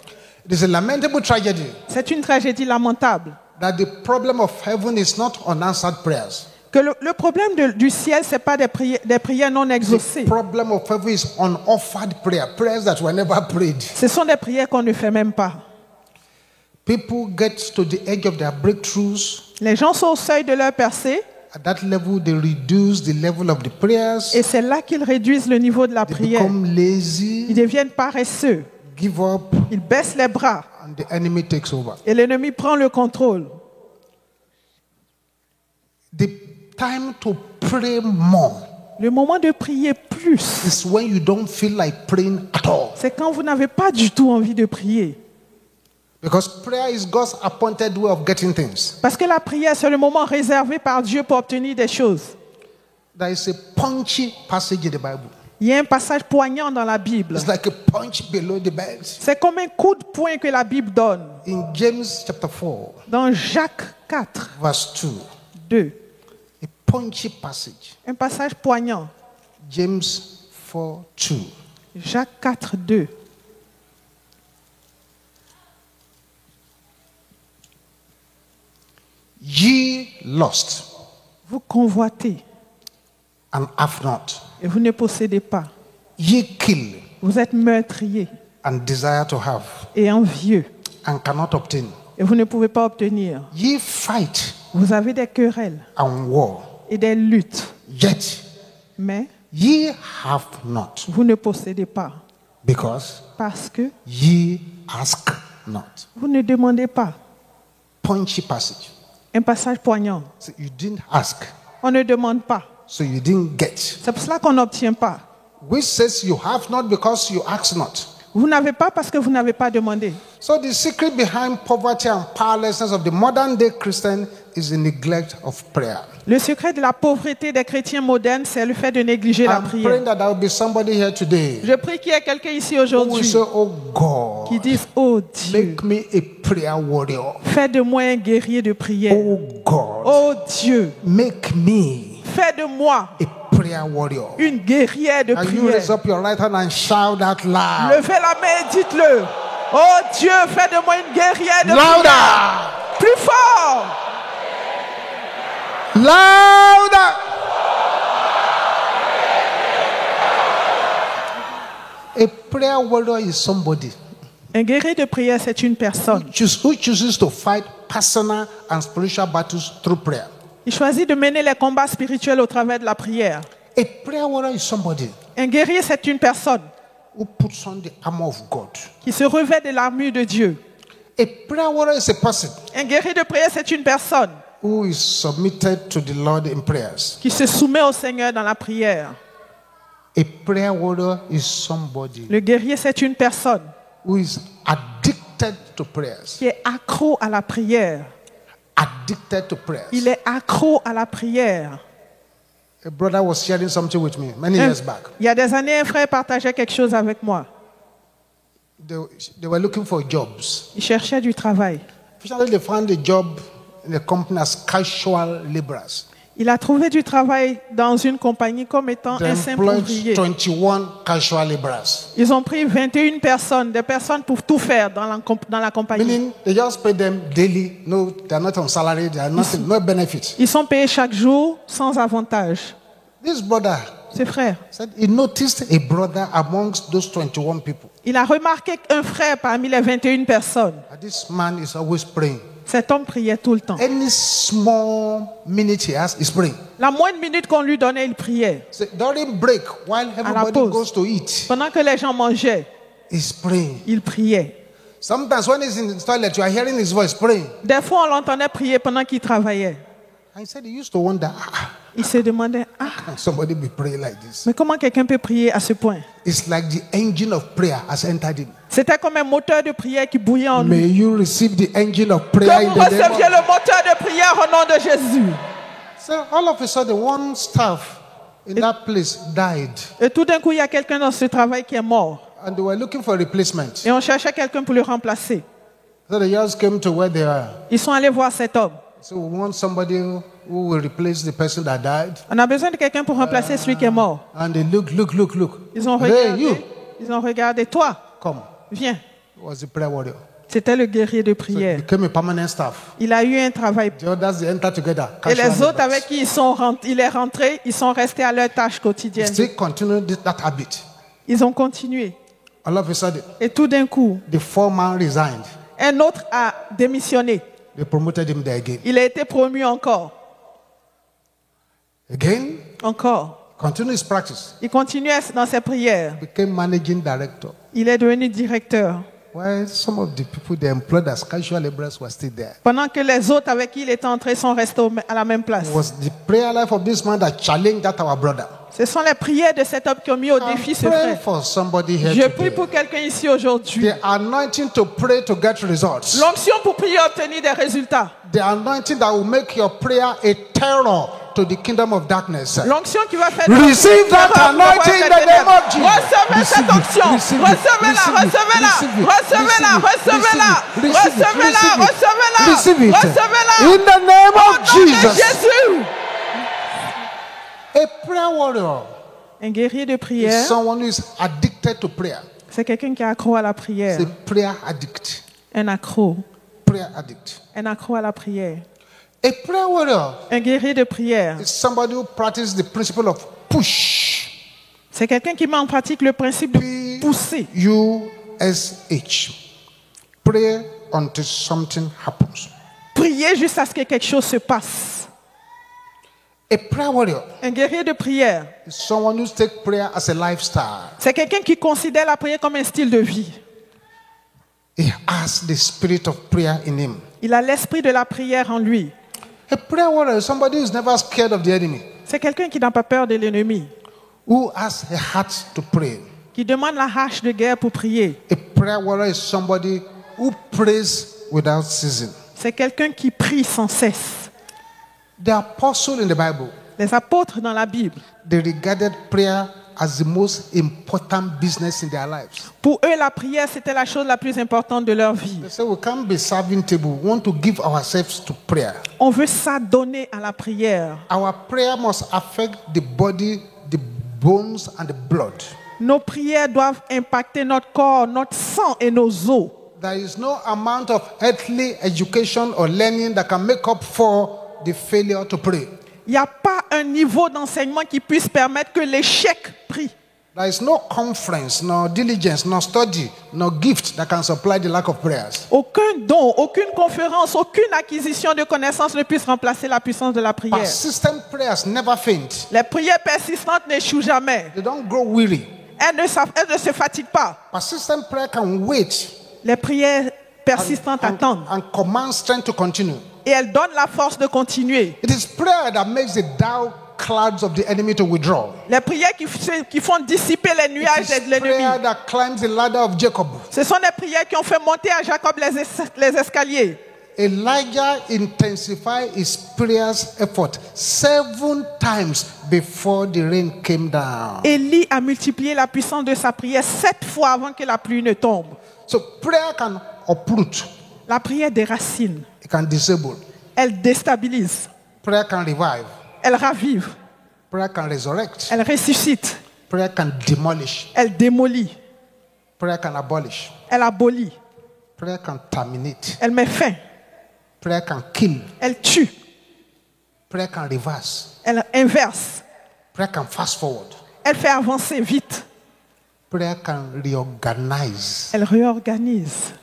It is a lamentable tragedy C'est une tragédie lamentable. that the problem of heaven is not unanswered prayers. Que le problème du ciel, ce n'est pas des prières non exaucées. The problem of heaven is unoffered prayer, prayers that were never prayed. Ce sont des prières qu'on ne fait même pas. People get to the edge of their breakthroughs. Les gens sont au seuil de leur percée At that level, they reduce the level of the prayers. et c'est là qu'ils réduisent le niveau de la They prière. become lazy, Ils deviennent paresseux. give up, Ils baissent les bras and the enemy takes over. et l'ennemi prend le contrôle. The time to pray more Le moment de prier plus, is when you don't feel like praying at all. c'est quand vous n'avez pas du tout envie de prier. Because prayer is God's appointed way of getting things. Parce que la prière, c'est le moment réservé par Dieu pour obtenir des choses. There is a punchy passage in the Bible. Il y a un passage poignant dans la Bible. It's like a punch below the belt. C'est comme un coup de poing que la Bible donne. In James chapter 4, Dans Jacques 4, verse 2, 2. a punchy passage. Un passage poignant. James 4, 2. Jacques 4, 2. Ye lust Vous convoitez and have not. et vous ne possédez pas. Ye kill Vous êtes meurtrier and desire to have et envieux and cannot obtain. et vous ne pouvez pas obtenir. Ye fight Vous avez des querelles and war, et des luttes, yet mais ye have not, vous ne possédez pas because parce que ye ask not. vous ne demandez pas. Punchy passage. Un passage poignant. So you didn't ask, On ne demande pas. so you didn't get. C'est pour cela qu'on n'obtient pas. Which says you have not because you ask not. Vous n'avez pas parce que vous n'avez pas demandé. So the secret behind poverty and powerlessness of the modern day Christian is the neglect of prayer. Le secret de la pauvreté des chrétiens modernes, c'est le fait de négliger la I'm praying prière. that there will be somebody here today Je prie qu'il y ait quelqu'un ici who will aujourd'hui say, oh God, qui dise, oh Dieu, make me a prayer warrior. fais de moi un guerrier de prière. Oh God, Oh Dieu, make me fais de moi a prayer warrior. une guerrière de And you raise prière. up your right hand and shout out loud. Levez la main et dites-le. Oh Dieu, fais de moi une guerrière de Louder! prière. Plus fort. Louder! A prayer warrior is somebody Un guerrier de prière, c'est une personne. who chooses to fight personal and spiritual battles through prayer. Il choisit de mener les combats spirituels au travers de la prière. A prayer warrior is somebody Un guerrier, c'est une personne who puts on the armor of God. qui se revêt de l'armure de Dieu. A prayer warrior is a person Un guerrier de prière, c'est une personne who is submitted to the Lord in prayers. qui se soumet au Seigneur dans la prière. A prayer warrior is somebody Le guerrier, c'est une personne who is addicted to prayers. qui est accro à la prière. Addicted to prayers. Il est accro à la prière. A brother was sharing something with me many years back. Il y a des années, un frère partageait quelque chose avec moi. They were looking for jobs. Il cherchait du travail. Finally, they found a job in a company as casual laborers. Il a trouvé du travail dans une compagnie comme étant They un simple ouvrier. employed 21 casual laborers. Ils ont pris 21 personnes, des personnes pour tout faire dans la compagnie. Meaning, they just pay them daily. No, they are not on salary. They are nothing, no benefits. Ils sont payés chaque jour sans avantage. This brother Ses frères. said he noticed a brother amongst those 21 people. Il a remarqué un frère parmi les 21 personnes. And this man is always praying. Cet homme priait tout le temps. Any small minute he has, he's praying. La moindre minute qu'on lui donnait, il priait. So during break, while everybody pause. goes to eat, Pendant que les gens mangeaient, he's praying. il priait. Sometimes when he's in the toilet, you are hearing his voice praying. Des fois, on l'entendait prier pendant qu'il travaillait. And he said he used to wonder, Il se demandait, can somebody be praying like this? mais comment quelqu'un peut prier à ce point? It's like the engine of prayer has entered him. C'était comme un moteur de prière qui bouillait en May lui. you receive the engine of prayer Que in vous the name receviez of... le moteur de prière au nom de Jésus. So all of a sudden, one staff in that place died. Et tout d'un coup, il y a quelqu'un dans ce travail qui est mort. And they were looking for a replacement. Et on cherchait quelqu'un pour le remplacer. So they just came to where they are. Ils sont allés voir cet homme. So we want somebody who will replace the person that died. On a besoin de quelqu'un pour remplacer celui qui est mort. And they look. Ils ont Hey, regardé. you, Ils ont regardé. Toi, come. viens. He was the prayer warrior. C'était le guerrier de So he prière. became a permanent staff. Il a eu un travail. The others, they entered together. Et Casual les autres laborers. avec qui il est rentré, ils sont restés à leur tâche They quotidienne. still continue that habit. Ils ont continué. All of a sudden, Et tout d'un coup, the foreman resigned. un autre a démissionné. They promoted him there again. Il a été promu encore. Again, Encore. continue his practice. Il continuait dans ses prières. Became managing director. Il est devenu directeur. while some of the people they employed as casual laborers were still there. Pendant que les autres avec qui il était entré sont restés à la même place. It was the prayer life of this man that challenged that our brother. Ce sont les prières de cet homme qui ont mis au défi ce I'm praying frère. for somebody here Je prie today. pour quelqu'un ici aujourd'hui. The anointing to pray to get results. L'onction pour prier obtenir des résultats. The anointing that will make your prayer a terror to the kingdom of darkness. L'onction qui va faire Receive that anointing in the name of Jesus. Recevez cette onction. Recevez-la, recevez-la, recevez-la, recevez-la, recevez-la, recevez-la, Receive it. recevez-la. In the name Au of nom de Jesus. Jésus. A prayer warrior Un guerrier de is prière, someone who is addicted to prayer. c'est quelqu'un qui est accro à la prière. It's a prayer addict. Un accro. Prayer addict. Un accro à la prière. A prayer warrior Un guerrier de prière, is somebody who practices the principle of push. c'est quelqu'un qui met en pratique le principe de pousser. P-U-S-H. Pray until something happens. Prier jusqu'à ce que quelque chose se passe. A prayer warrior Un guerrier de prière, is someone who takes prayer as a lifestyle. c'est quelqu'un qui considère la prière comme un style de vie. He has the spirit of prayer in him. Il a l'esprit de la prière en lui. A prayer warrior is somebody who is never scared of the enemy, C'est quelqu'un qui n'a pas peur de l'ennemi, who has a heart to pray. qui demande la hache de guerre pour prier. A prayer warrior is somebody who prays without ceasing. C'est quelqu'un qui prie sans cesse. The apostle in the Bible, Les apôtres dans la Bible, they regarded prayer as the most important business in their lives. pour eux, la prière, c'était la chose la plus importante de leur vie. They say we can't be serving table. We want to give ourselves to prayer. On veut s'adonner à la prière. Our prayer must affect the body, the bones, and the blood. Nos prières doivent impacter notre corps, notre sang et nos os. There is no amount of earthly education or learning that can make up for the failure to pray. Il n'y a pas un niveau d'enseignement qui puisse permettre que l'échec prie. There is no conference, no diligence, no study, no gift that can supply the lack of prayers. Aucun don, aucune conférence, aucune acquisition de connaissances ne puisse remplacer la puissance de la prière. Persistent prayers never faint. Les prières persistantes n'échouent jamais. They don't grow weary. Elles ne se fatiguent pas. Persistent prayer can wait Les prières persistantes attendent. and command strength to continue. Et elles donnent la force de continuer. It is prayer that makes the dark clouds of the enemy to withdraw. Les prières qui font dissiper les nuages It de is prayer l'ennemi. that climbs the ladder of Jacob. Ce sont des prières qui ont fait monter à Jacob les escaliers. Elijah intensified his prayers effort 7 times before the rain came down. Élie a multiplié la puissance de sa prière 7 fois avant que la pluie ne tombe. So prayer can uproot, La prière déracine. it can disable. Elle déstabilise. Prayer can revive. Elle ravive. Prayer can resurrect. Elle ressuscite. Prayer can demolish. Elle démolit. Prayer can abolish. Elle abolit. Prayer can terminate. Elle met fin. Prayer can kill. Elle tue. Prayer can reverse. Elle inverse. Prayer can fast forward. Elle fait avancer vite. Prayer can reorganize. Elle réorganise.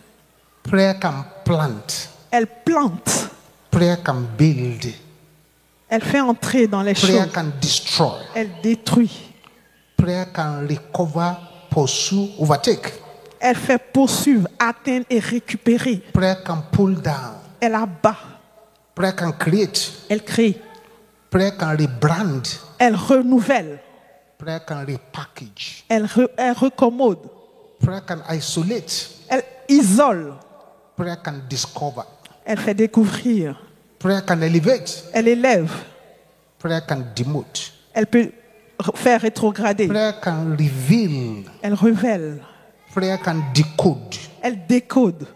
Prayer can plant. Elle plante. Prayer can build. Elle fait entrer dans les Prayer choses. can destroy. Elle détruit. Prayer can recover, pursue, overtake. Elle fait poursuivre, atteindre et récupérer. Prayer can pull down. Elle abat. Prayer can create. Elle crée. Prayer can rebrand. Elle renouvelle. Prayer can repackage. Elle recommode. Prayer can isolate. Elle isole. Prayer can discover. Elle fait découvrir. Prayer can elevate. Elle élève. Prayer can demote. Elle peut faire rétrograder. Prayer can reveal. Elle révèle. Prayer can decode. Elle décode.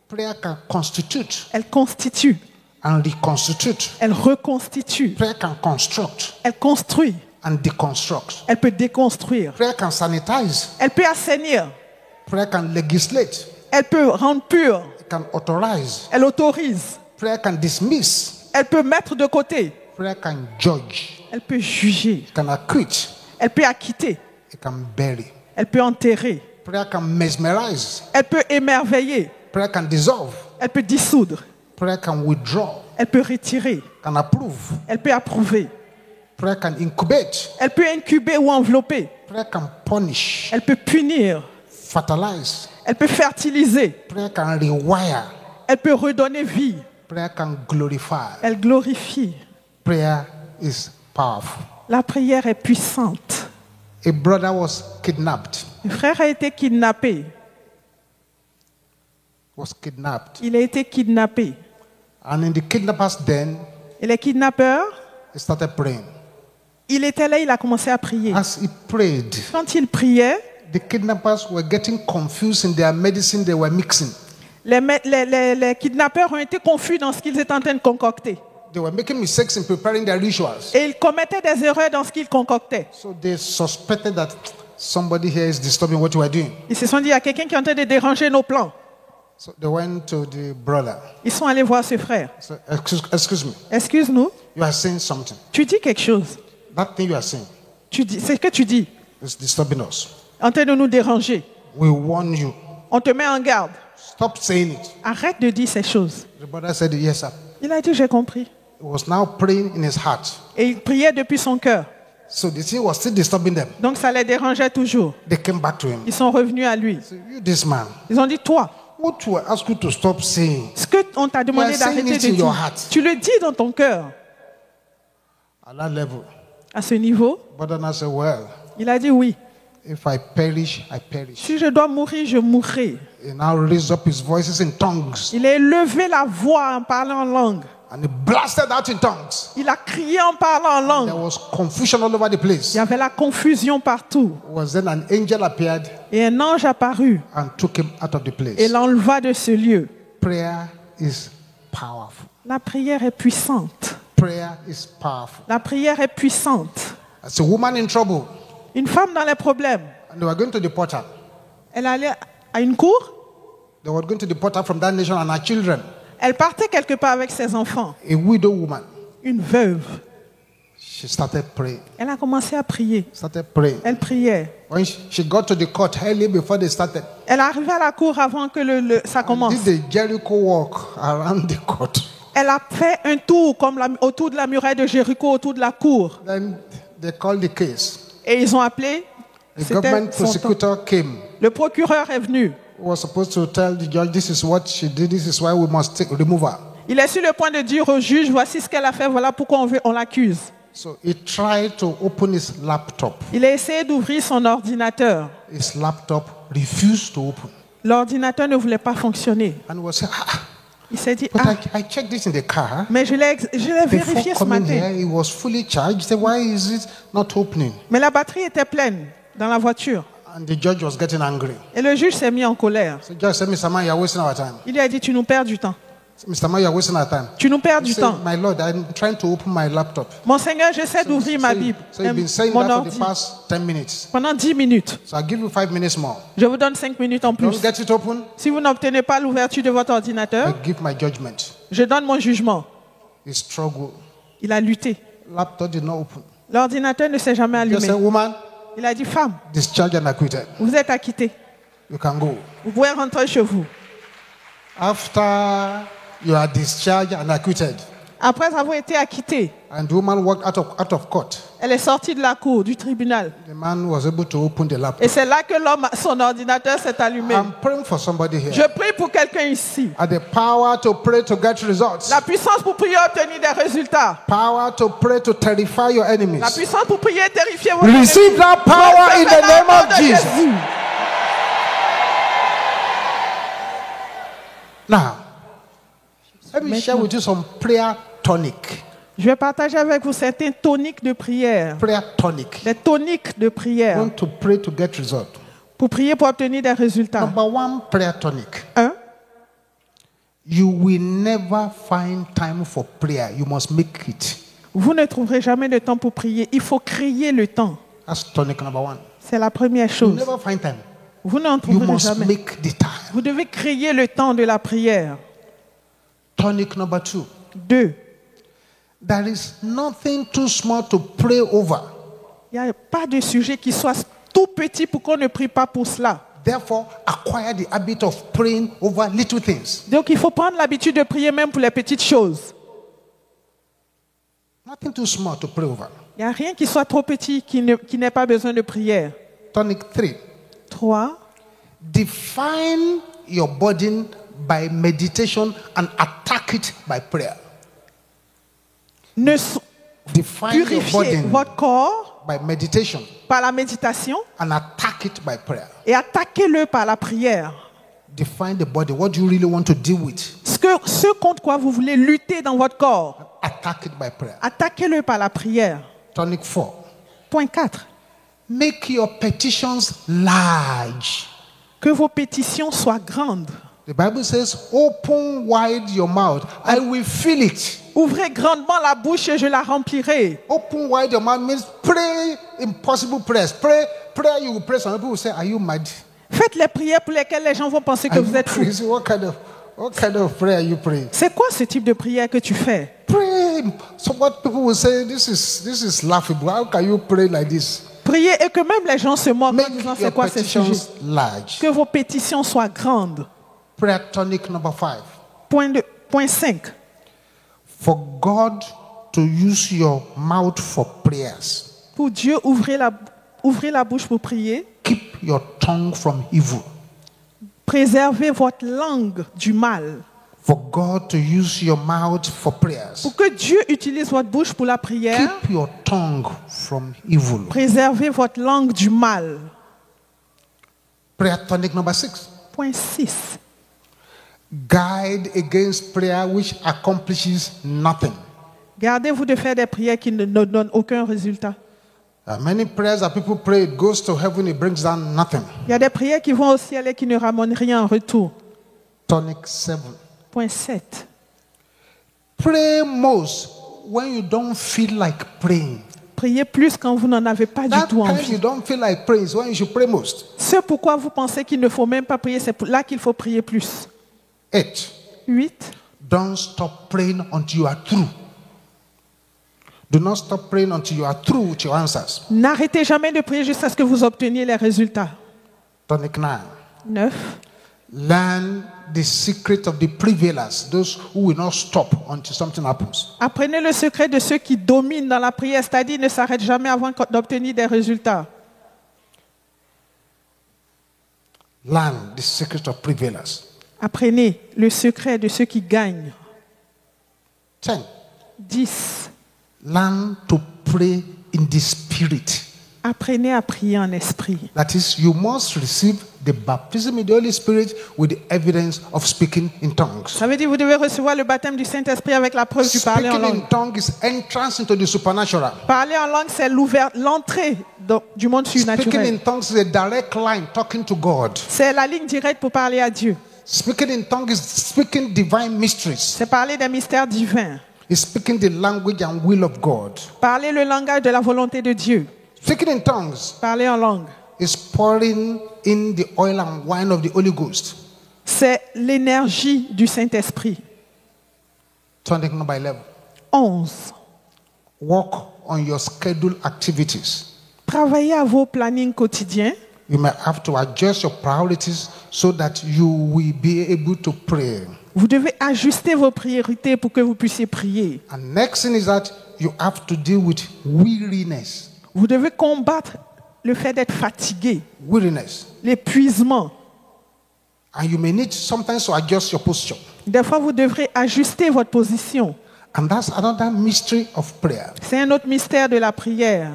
Prayer can constitute Elle constitue. and reconstitute. Elle reconstitue. Prayer can construct Elle construit. and deconstruct. Elle peut déconstruire. Prayer can sanitize. Elle peut assainir. Prayer can legislate. Elle peut rendre pure. It can authorize. Elle autorise. Prayer can dismiss. Elle peut mettre de côté. Prayer can judge. Elle peut juger. It can acquit. Elle peut acquitter. It can bury. Elle peut enterrer. Prayer can mesmerize. Elle peut émerveiller. Prayer can dissolve. Elle peut dissoudre. Prayer can withdraw. Elle peut retirer. Can approve. Elle peut approuver. Prayer can incubate. Elle peut incuber ou envelopper. Prayer can punish. Elle peut punir. Fertilize. Elle peut fertiliser. Prayer can rewire. Elle peut redonner vie. Prayer can glorify. Elle glorifie. Prayer is powerful. La prière est puissante. A brother was kidnapped. Le frère a été kidnappé. Il a été kidnappé. And in the kidnapper's den, Et les kidnappeurs, he started praying. il était là, il a commencé à prier. As he prayed, Quand il priait, the kidnappers were getting confused in their medicine they were mixing. les kidnappeurs ont été confus dans ce qu'ils étaient en train de concocter. They were making mistakes in preparing their rituals. Et ils commettaient des erreurs dans ce qu'ils concoctaient. So they suspected that somebody here is disturbing what you are doing. Ils se sont dit, il y a quelqu'un qui est en train de déranger nos plans. So they went to the brother. Ils sont allés voir ce frère. So, excuse me, Excuse-nous, you are saying something. tu dis quelque chose. That thing you are saying C'est ce que tu dis, is disturbing us. en train de nous déranger. We warn you. On te met en garde. Stop saying it. Arrête de dire ces choses. The brother said, yes, sir. Il a dit, j'ai compris. He was now praying in his heart. Et il priait depuis son cœur. So the thing was still disturbing them. Donc ça les dérangeait toujours. They came back to him. Ils sont revenus à lui. So, you, this man, Ils ont dit, toi, what do I ask you to stop saying? ce qu'on t'a demandé You are saying d'arrêter it de in your dire, heart. tu le dis dans ton cœur. At that level, À ce niveau, brother now said, well, il a dit oui. if I perish, I perish. Si je dois mourir, je mourrai. He now raised up his voices in tongues Il a élevé la voix en parlant en langue. and he blasted out in tongues. Il a crié en parlant en There langue. was confusion all over the place. Il y avait la confusion partout. Was then an angel appeared Et un ange apparut and took him out of the et place. l'enleva de ce lieu. Prayer is powerful. La prière est puissante. Prayer is powerful. La prière est puissante. As a woman in trouble, Une femme dans les problèmes, and they were going to deport her. elle allait à une cour, They were going to deport her from that nation and her children. elle partait quelque part avec ses enfants. A widow woman. Une veuve. She started praying. Elle a commencé à prier. Started praying. Elle priait. When she got to the court early before they started, Elle arrivait à la cour avant que ça commence. did the Jericho walk around the court. Elle a fait un tour comme autour de la muraille de Jéricho, autour de la cour. Then they called the case. Et ils ont appelé. The C'était government son temps. prosecutor came. Le procureur est venu. He was supposed to tell the judge, this is what she did, this is why we must remove her. Il est sur le point de dire au juge, voici ce qu'elle a fait, voilà pourquoi on l'accuse. So he tried to open his laptop. Il a essayé d'ouvrir son ordinateur. His laptop refused to open. L'ordinateur ne voulait pas fonctionner. And he was saying, Il s'est dit, but ah, I checked this in the car. mais je l'ai Before vérifié ce coming matin. here, it was fully charged. He said, why is it not opening? Mais la batterie était pleine dans la voiture. And the judge was getting angry. Et le juge s'est mis en colère. So the judge said, Mr. Man, you are wasting our time. Il lui a dit, tu nous perds du temps. Mr. Man, you are wasting our time. Tu nous perds He du said, temps. my Lord, I'm trying to open my laptop. Mon Seigneur, j'essaie d'ouvrir ma Bible, So you've been saying mon that for the ordi, past 10 minutes. pendant 10 minutes. So I'll give you 5 minutes more. Je vous donne 5 minutes en plus. Don't get it open, Si vous n'obtenez pas l'ouverture de votre ordinateur, I give my judgment. je donne mon jugement. He struggled. Il a lutté. Laptop did not open. L'ordinateur ne s'est jamais Just allumé. said, woman, Il a dit, femme, discharged and acquitted. vous êtes acquittée. You can go. Vous pouvez rentrer chez vous. After you are discharged and acquitted, Après avoir été acquittée, and the woman walked out of court, elle est sortie de la cour, du tribunal. the man was able to open the Et laptop. c'est là que son ordinateur s'est allumé. I'm praying for somebody Je here. prie pour quelqu'un ici. And the power to pray to get results. La puissance pour prier obtenir des résultats. Power to pray to terrify your La enemies. puissance pour prier terrifier vos Receive that power in the name of de Jesus. Jésus. Now, let me share with you some prayer tonic. Je vais partager avec vous certains toniques de prière. Prayer tonic. Des toniques de You prière. want to pray to get results. Pour prier pour obtenir des résultats. Number one prayer tonic. 1. You will never find time for prayer. You must make it. Vous ne trouverez jamais de temps pour prier. Il faut créer le temps. That's tonic number one. C'est la première You chose. never find time. Vous n'en You trouverez must jamais. make the time. Vous devez créer le temps de la prière. Tonic number two. 2. There is nothing too small to pray over. Il n'y a pas de sujet qui soit tout petit pour qu'on ne prie pas pour cela. Therefore, acquire the habit of praying over little things. Donc il faut prendre l'habitude de prier même pour les petites choses. Nothing too small to pray over. Il n'y a rien qui soit trop petit qui n'ait pas besoin de prière. Tonic 3. 3. Define your burden by meditation and attack it by prayer. Ne Define your purifiez burden votre corps by meditation par la méditation and attack it by prayer. et attaquez-le par la prière. Define the body. What do you really want to deal with? Ce contre quoi vous voulez lutter dans votre corps, Attack it by prayer. attaquez-le par la prière. Tonic 4. Point 4. Make your petitions large. Que vos pétitions soient grandes. The Bible says, open wide your mouth. I will fill it. Ouvrez grandement la bouche et je la remplirai. Open wide your mouth means pray impossible prayers. Prayer you will pray. Some people will say, are you mad? Faites les prières pour lesquelles les gens vont penser que Are vous you êtes fou. crazy? What kind of prayer you pray? C'est quoi ce type de prière que tu fais? Pray. So what people will say, this is laughable. How can you pray like this? Priez et que même les gens se moquent en Make disant your c'est quoi ce sujet. petitions large. Que vos pétitions soient grandes. Prayer tonic number 5. Point 5. For God to use your mouth for prayers. Pour Dieu, ouvrez la bouche pour prier. Keep your tongue from evil. Préservez votre langue du mal. For God to use your mouth for prayers. Pour que Dieu utilise votre bouche pour la prière, Keep your tongue from evil. préservez votre langue du mal. Prayer tonic number 6. Point 6. Guide against prayer which accomplishes nothing. Gardez-vous de faire des prières qui ne donnent aucun résultat. Many prayers that people pray, it goes to heaven, it brings down nothing. Il y a des prières qui vont au ciel et qui ne ramènent rien en retour. Tonic 7. Point 7. Pray most when you don't feel like praying. Priez plus quand vous n'en avez pas du That tout time envie. you don't feel like praying is when you should pray most. Ce pourquoi vous pensez qu'il ne faut même pas prier, c'est là qu'il faut prier plus. 8. 8. Don't stop praying until you are through. Do not stop praying until you are through with your answers. N'arrêtez jamais de prier jusqu'à ce que vous obteniez les résultats. Tonic 9. 9. Learn the secret of the prevailers, those who will not stop until something happens. Apprenez le secret de ceux qui dominent dans la prière, c'est-à-dire ne s'arrêtent jamais avant d'obtenir des résultats. Learn the secret of prevailers. Apprenez le secret de ceux qui gagnent. 10. 10. Learn to pray in the spirit. Apprenez à prier en esprit. That is, you must receive the baptism in the Holy Spirit with the evidence of speaking in tongues. Ça veut dire que vous devez recevoir le baptême du Saint-Esprit avec la preuve du parler en Speaking in langue. tongues is entrance into the supernatural. Parler en langue, c'est l'entrée du monde Speaking in surnaturel. tongues is a direct line talking to God. C'est la ligne directe pour parler à Dieu. Speaking in tongues is speaking divine mysteries. C'est parler des mystères divins. It's speaking the language and will of God. Parler le langage de la volonté de Dieu. Speaking in tongues Parler en langue. is pouring in the oil and wine of the Holy Ghost. C'est l'énergie du Saint-Esprit. Tonic number 11. 11. Work on your scheduled activities. Travaillez à vos plannings quotidiens. You may have to adjust your priorities so that you will be able to pray. Vous devez ajuster vos priorités pour que vous puissiez prier. And next thing is that you have to deal with weariness. Vous devez combattre le fait d'être fatigué, Weariness. l'épuisement. And you may need sometimes to adjust your posture. Des fois, vous devrez ajuster votre position. And that's another mystery of prayer. C'est un autre mystère de la prière.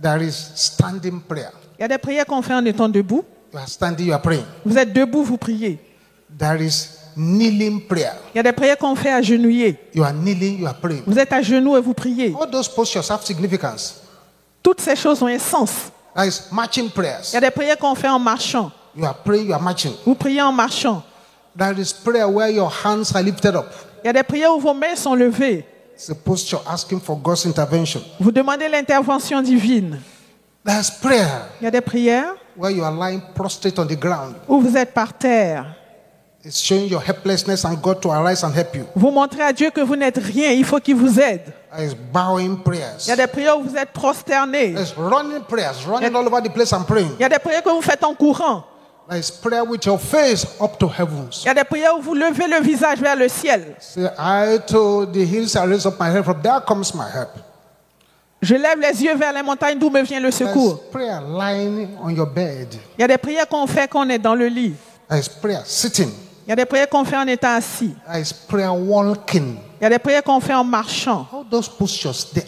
There is standing prayer. Il y a des prières qu'on fait en étant debout. You are standing, you are praying. Vous êtes debout, vous priez. There is kneeling prayer. Il y a des prières qu'on fait agenouillés. You are kneeling, you are praying. Vous êtes à genoux et vous priez. All those postures have significance. Toutes ces choses ont un sens. That is marching Il prayers. y a des prières qu'on fait en marchant. You are praying, you are marching. Vous priez en marchant. There is prayer where your hands are lifted up. Il y a des prières où vos mains sont levées. It's a posture asking for God's intervention. Vous demandez l'intervention divine. There's prayer Il y a des prières where you are lying prostrate on the ground. où vous êtes par terre. It's showing your helplessness and God to arise and help you. Vous montrez à Dieu que vous n'êtes rien. Il faut qu'il vous aide. It's bowing Il prayers. y a des prières où vous êtes prosterné. There's running prayers, running all over the place and praying. Il y a des prières que vous faites en courant. There's prayer with your face up to heavens. Il y a des prières où vous levez le visage vers le ciel. Say, I to the hills I raise up my head from, there comes my help. Je lève les yeux vers les montagnes d'où me vient le There's secours. prayer lying on your bed. Il y a des prières qu'on fait quand on est dans le lit. There's prayer sitting. Il y a des prières qu'on fait en étant assis. There's prayer walking. Il y a des prières qu'on fait en marchant. All those postures, they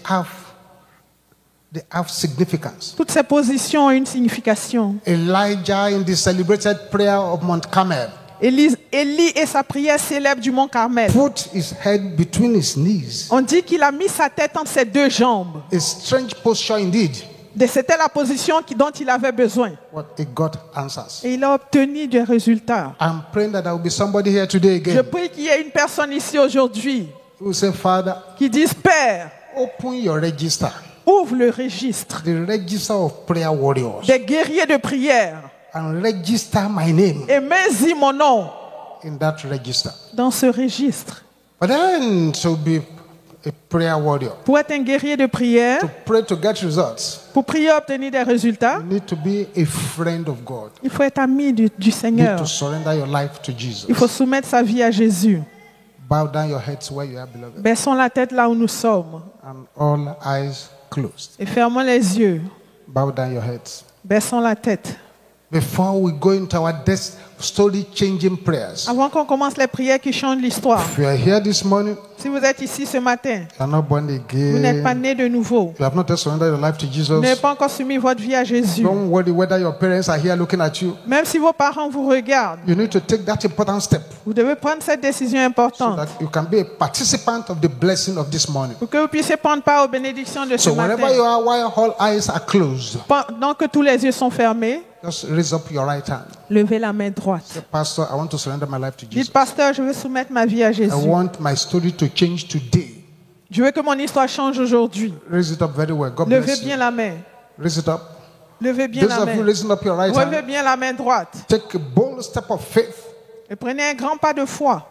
have significance. Toutes ces positions ont une signification. Elijah in the celebrated prayer of Mount Carmel Élie et sa prière célèbre du mont Carmel. put his head between his knees. On dit qu'il a mis sa tête entre ses deux jambes. A strange posture indeed. C'était la position dont il avait besoin. But it got answers. Et il a obtenu des résultats. I'm praying that there will be somebody here today Je again prie qu'il y ait une personne ici aujourd'hui who will say, Father, qui dise, Père, open your register, ouvre le registre the register of prayer warriors, des guerriers de prière and register my name et mets-y mon nom in that register. dans ce registre. But then to be a prayer warrior, Pour être un guerrier de prière, to pray to get results, pour prier obtenir des résultats, you need to be a friend of God. il faut être ami du You need Seigneur. to surrender your life to Jesus. Il faut soumettre sa vie à Jésus. Bow down your heads where you are, beloved, Baissons la tête là où nous sommes and all eyes closed. et fermons les yeux. Bow down your heads. Baissons la tête. Before we go into our story-changing prayers, Avant qu'on commence les prières qui changent l'histoire, if you are here this morning, si vous êtes ici ce matin, you are not born vous n'êtes pas again, né de nouveau, you have not yet surrendered your life to vous n'avez Jesus, pas encore soumis votre vie à Jésus, don't worry whether your parents are here looking at you. même si vos parents vous regardent, You need to take that important step vous devez prendre cette décision so importante that you can be a participant of the blessing of this morning. pour que vous puissiez prendre part aux bénédictions de ce So wherever matin. you are, while all eyes are closed, Pendant que tous les yeux sont fermés, just raise up your right hand. levez la main droite. Say, Pastor, I want to surrender my life to Dites, Jesus. pasteur, je veux soumettre ma vie à I Jésus. want my story to change today. Je veux que mon histoire change aujourd'hui. Raise it up very well. God Levez bless bien you. la main. Raise it up. Levez bien Those la of you main. raising up your right Levez hand, bien la main droite. take a bold step of faith. Et prenez un grand pas de foi.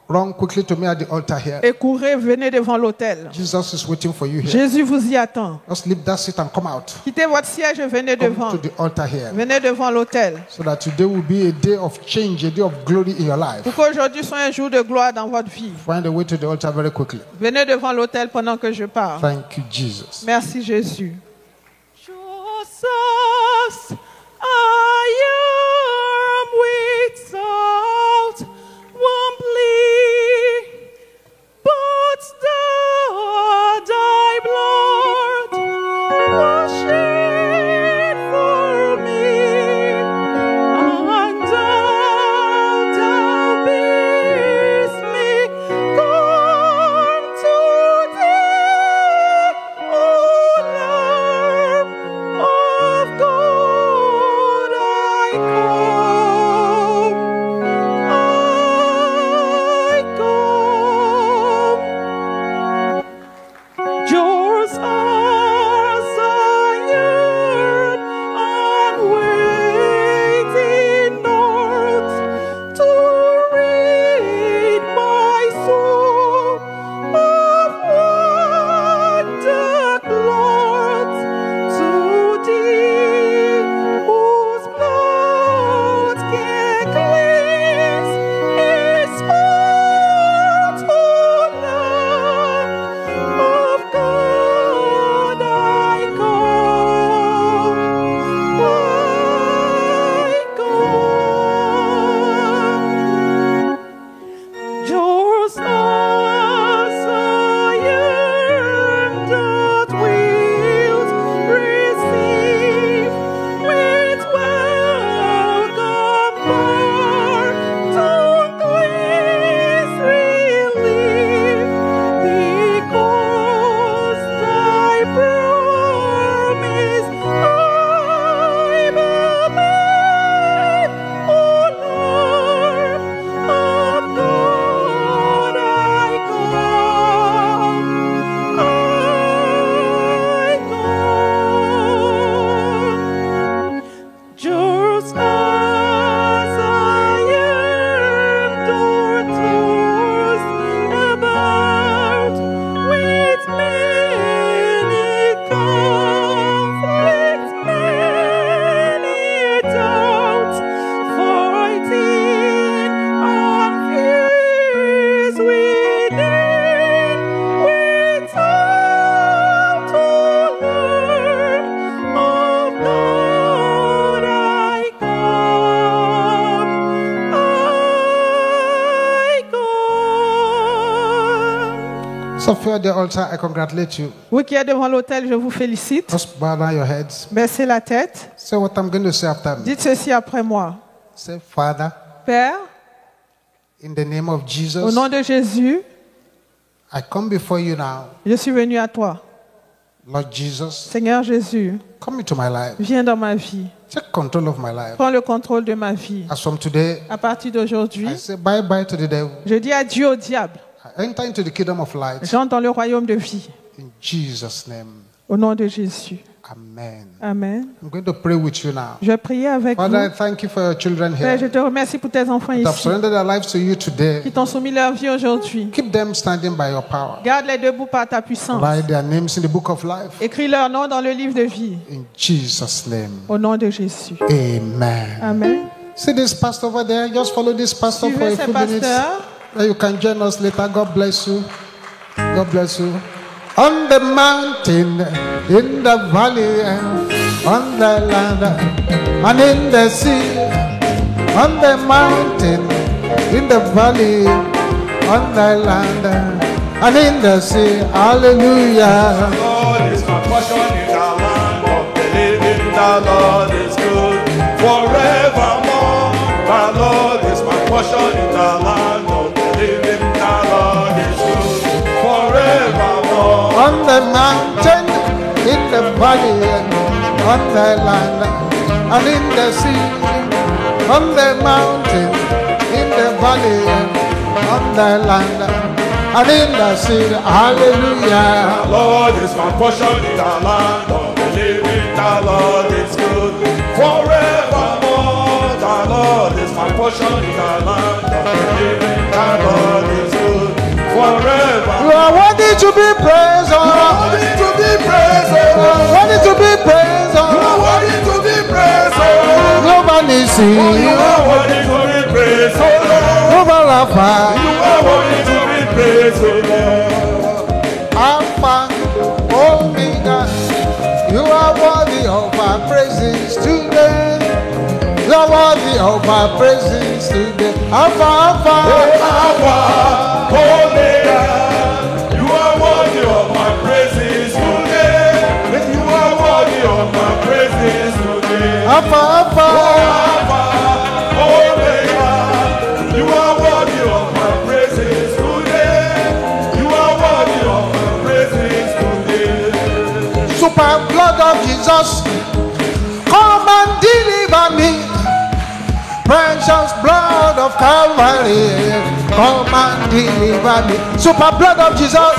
Run quickly to me at the altar here. Et courez, venez devant l'autel. Jesus is waiting for you here. Jésus vous y attend. Just leave that seat and come out. Quittez votre siège et venez devant. Come to the altar here. Venez devant l'autel. So that today will be a day of change, a day of glory in your life. Pour qu'aujourd'hui soit un jour de gloire dans votre vie. Find a way to the altar very quickly. Venez devant l'autel pendant que je parle. Thank you, Jesus. Merci Jésus. Jesus, I am without one plea, but thy blood was shed for me, and thou bidst me come to thee, O Lamb of God. I So if you're at the altar, I congratulate you. Vous qui êtes devant l'autel, je vous félicite. Just bow down your heads. Baissez la tête. Say what I'm going to say after me. Dites ceci après moi. Say, Father, Père, in the name of au Jesus, nom de Jésus, I come before you now. je suis venu à toi. Lord Jesus, Seigneur Jésus, come into my life. viens dans ma vie. Take control of my life. Prends le contrôle de ma vie. As from today, À partir d'aujourd'hui, I say bye-bye to the devil. je dis adieu au diable. I enter into the kingdom of light. J'entre dans le royaume de vie. In Jesus' name, Au nom de Jésus. amen. Amen. I'm going to pray with you now. Je vais prier avec Father, I vous. thank you for your children Père, je here. te remercie pour tes enfants That have ici surrendered their lives to you today. qui t'ont soumis leur vie aujourd'hui. Keep them standing by your power. Garde-les debout par ta puissance. Write their names in the book of life. Écris leur nom dans le livre de vie. In Jesus' name, Au nom de Jésus. amen. Amen. See this pastor over there? Just follow this pastor for Suivez a ces few minutes. pasteurs. Then you can join us later. God bless you. God bless you. On the mountain, in the valley, on the land, and in the sea. On the mountain, in the valley, on the land, and in the sea. Hallelujah. Lord is my portion in the land of the living. The Lord is good forevermore. The Lord is my portion in the land of the living. The Lord is good forevermore. On the mountain, in the valley, on the land, and in the sea. On the mountain, in the valley, on the land, and in the sea. Hallelujah. The Lord is my portion in the land of the living. The Lord is good forevermore. The Lord is my portion in the land of the living. The Lord is good forever. You are worthy to be praised, oh Lord. Worthy to be praised, You are oh worthy to be praised, oh You are Lord. worthy to be praised, oh Nobody see You you. are worthy to be praised, oh Lord. Nobody laugh. You are worthy to be praised, oh Lord. Alpha, Omega. You are worthy of our praises today. You are worthy of our praises today. Alpha, Alpha. Alpha, Omega. You are worthy of my praises today. You are worthy of my praises today. Alpha, Alpha. Alpha, Omega. You are worthy of my praises today. You are worthy of my praises today. Super blood of Jesus, come and deliver me. Precious blood of Calvary, come and deliver me. Super blood of Jesus,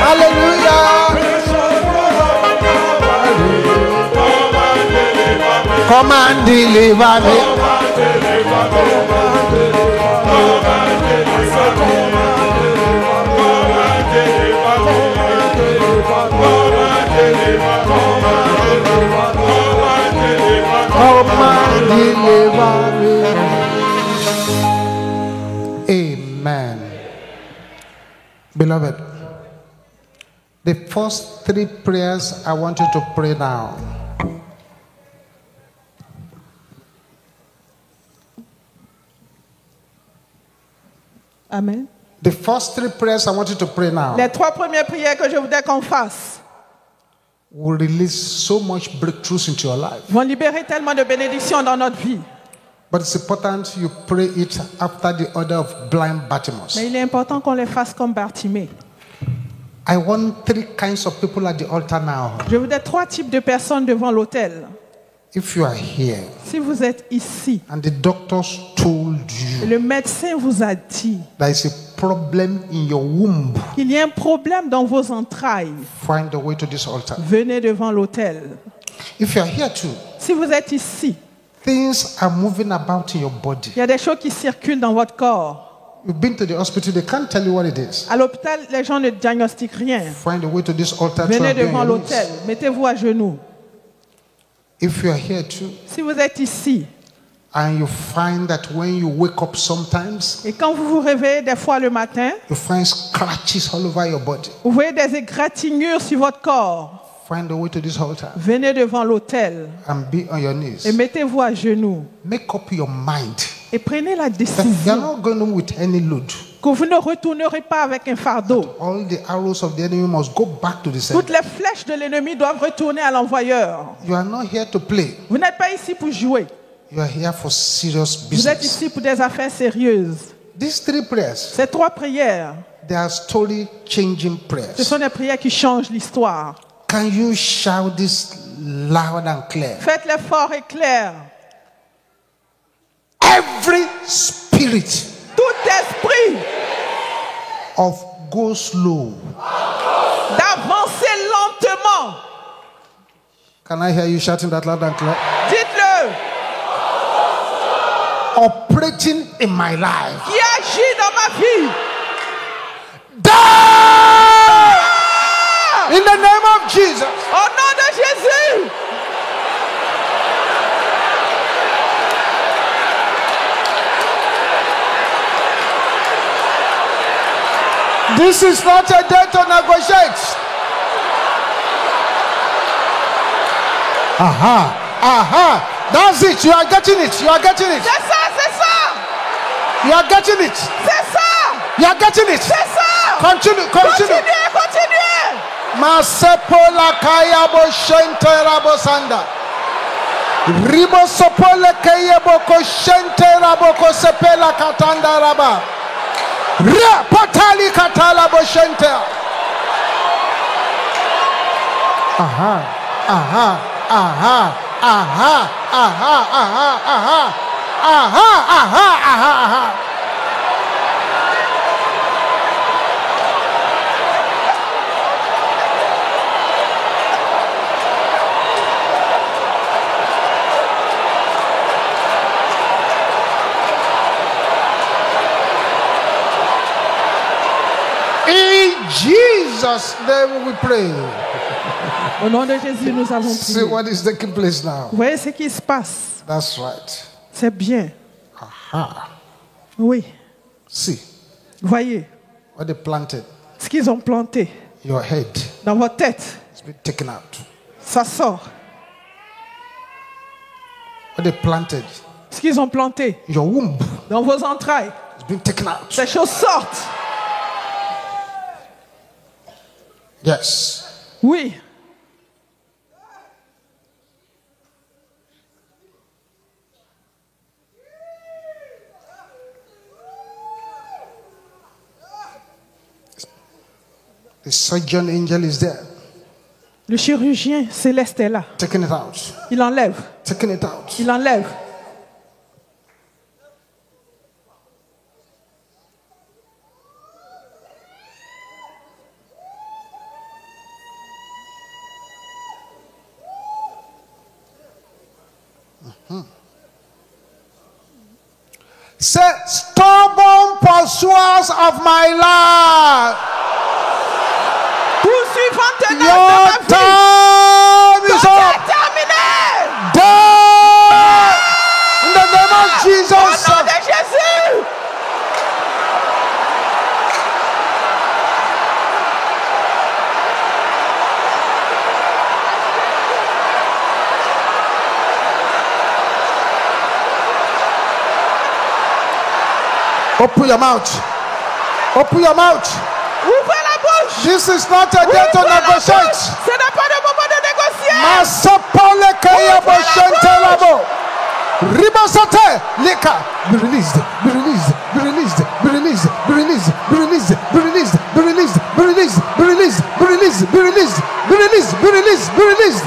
hallelujah. Come and deliver me. Come and deliver me. Amen. Beloved, the first three prayers I want you to pray now. Amen. The first three prayers I want you to pray now Les trois premières prières que je voudrais qu'on fasse will release so much breakthroughs into your life. vont libérer tellement de bénédictions dans notre vie. But it's important you pray it after the order of blind Bartimaeus. Mais il est important qu'on les fasse comme Bartimée. I want three kinds of people at the altar now. Je voudrais trois types de personnes devant l'autel. If you are here Si vous êtes ici, and the doctors told et you le médecin vous a dit there is a problem in your womb, qu'il y a un problème dans vos entrailles, find a way to this altar. venez devant l'autel. If you are here too, Si vous êtes ici, things are moving about in your body. il y a des choses qui circulent dans votre corps. You've been to the hospital, they can't tell you what it is. À l'hôpital, les gens ne diagnostiquent rien. Find a way to this altar. Venez try and be on devant your l'autel, knees. mettez-vous à genoux. If you are here too, Si vous êtes ici, and you find that when you wake up sometimes, et quand vous vous réveillez des fois le matin, you find scratches all over your body, vous voyez des égratignures sur votre corps, find a way to this altar venez devant l'autel and be on your et knees. mettez-vous à genoux. Make up your mind Et prenez la that you are décision not going home with any load. que vous ne retournerez pas avec un fardeau. All the arrows of the enemy must go back to the Toutes sender. les flèches de l'ennemi doivent retourner à l'envoyeur. You are not here to play. Vous n'êtes pas ici pour jouer. You are here for serious Vous êtes business. ici pour des affaires sérieuses. These 3 prayers, Ces 3 prières, they are story-changing ce prayers. sont des prières qui changent l'histoire. Can you shout this loud and clear? Faites-les fort et clair. Every spirit Tout esprit of go slow. d'avancer lentement, Can I hear you shouting that loud and clear? dites-le, Operating in my life. qui agit dans ma vie. Die! In the name of Jesus. Au nom de Jésus. This is not a day to negotiate. Aha. Aha. That's it. You are getting it. You are getting it. C'est ça, c'est ça. You are getting it. C'est ça. You are getting it. C'est ça. Continue. Continue. Continuez, continuez. Masepola kaya bo shente rabo sanda. Ribo sopole kaya boko shente rabo ko sepela katanda raba. Re patali katala bo shente. Aha. Aha. Aha. Aha. Aha. Aha. Aha. Aha. Aha. Aha. Aha. In Jesus' name we pray. Au nom de Jésus, nous allons See prier. what is taking place now. Vous voyez ce qui se passe? That's right. C'est bien. Ah, Oui. see Voyez what they planted. ce qu'ils ont planté Your head dans votre tête. has been taken out. Ça sort. What they planted. Ce qu'ils ont planté Your womb dans vos entrailles. has been taken out. Ces choses sortent. Yes. Oui. The surgeon angel is there. Le chirurgien céleste est là. Taking it out. Il enlève. Taking it out. Il enlève. Say, stubborn pursuers of my life. Poursuivant tenace Your de ma vie. time is C'est up. terminé. Die in the name of Au Jesus. nom de Jésus. Open your mouth. Open your mouth. Ouvrez la bouche. This is not a day to Ouvrez la bouche. negotiate. Ce n'est pas le moment de négocier. Masapole kaya bo shentelabo. Ribasate lika. Be released. Be released. Be released. Be released. Be released. Be released. Be released. Be released. Be released. Be released. Be released. Be released. Be released. Be released. Be released.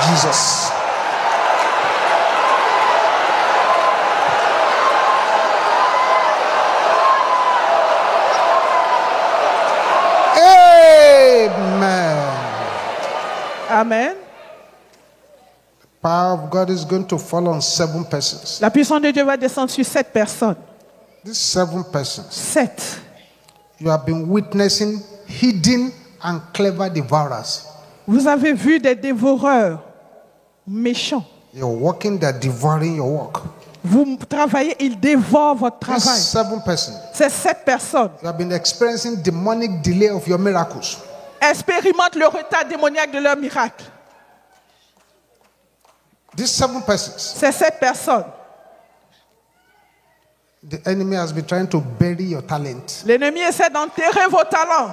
Jesus. Amen. Amen. Power of God is going to fall on 7 persons. La puissance de Dieu va descendre sur 7 personnes. These 7 persons, 7. you have been witnessing hidden and clever devourers. Vous avez vu des dévoreurs méchants. You're working, they're devouring your work. Vous travaillez, il dévore votre These travail. 7 persons, C'est 7 personnes. you have been experiencing demonic delay of your miracles. Expérimentent le retard démoniaque de leur miracle. These 7 persons, C'est 7 personnes. the enemy has been trying to bury your talent. L'ennemi essaie d'enterrer vos talents.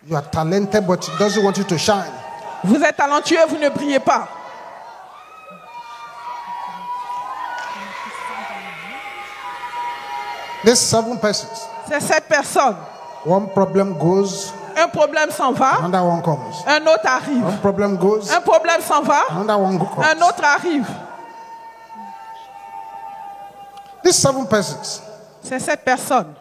You are talented, but he doesn't want you to shine. Vous êtes talentueux, vous ne brillez pas. These 7 persons, C'est 7 personnes. one problem goes, Un problème s'en va, another one comes. un autre arrive. One problem goes, Un problème s'en va, another one comes. un autre arrive. These 7 persons, C'est 7 personnes.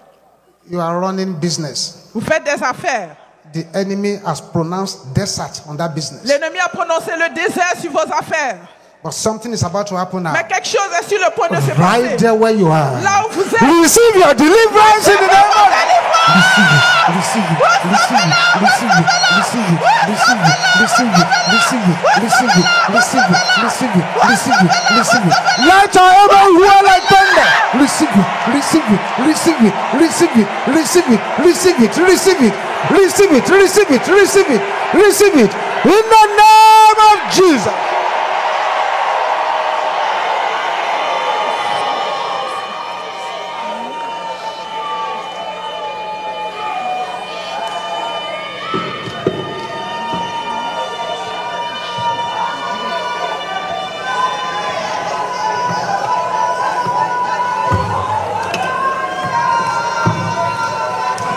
you are running business. Vous faites des affaires. The enemy has pronounced desert on that business. L'ennemi a prononcé le désert sur vos affaires. But something is about to happen now. Mais quelque chose est sur le point de se Right passer. there where you are. Là où vous êtes, Receive your deliverance in the name of délivrance. Receive it, receive it, receive it, receive it, receive it, receive it, receive it, receive it, receive it, receive it, receive it, receive it. Let your amen roar like thunder. Receive it, receive it, receive it, receive it, receive it, receive it, receive it, receive it, receive it, receive it, receive it. In the name of Jesus.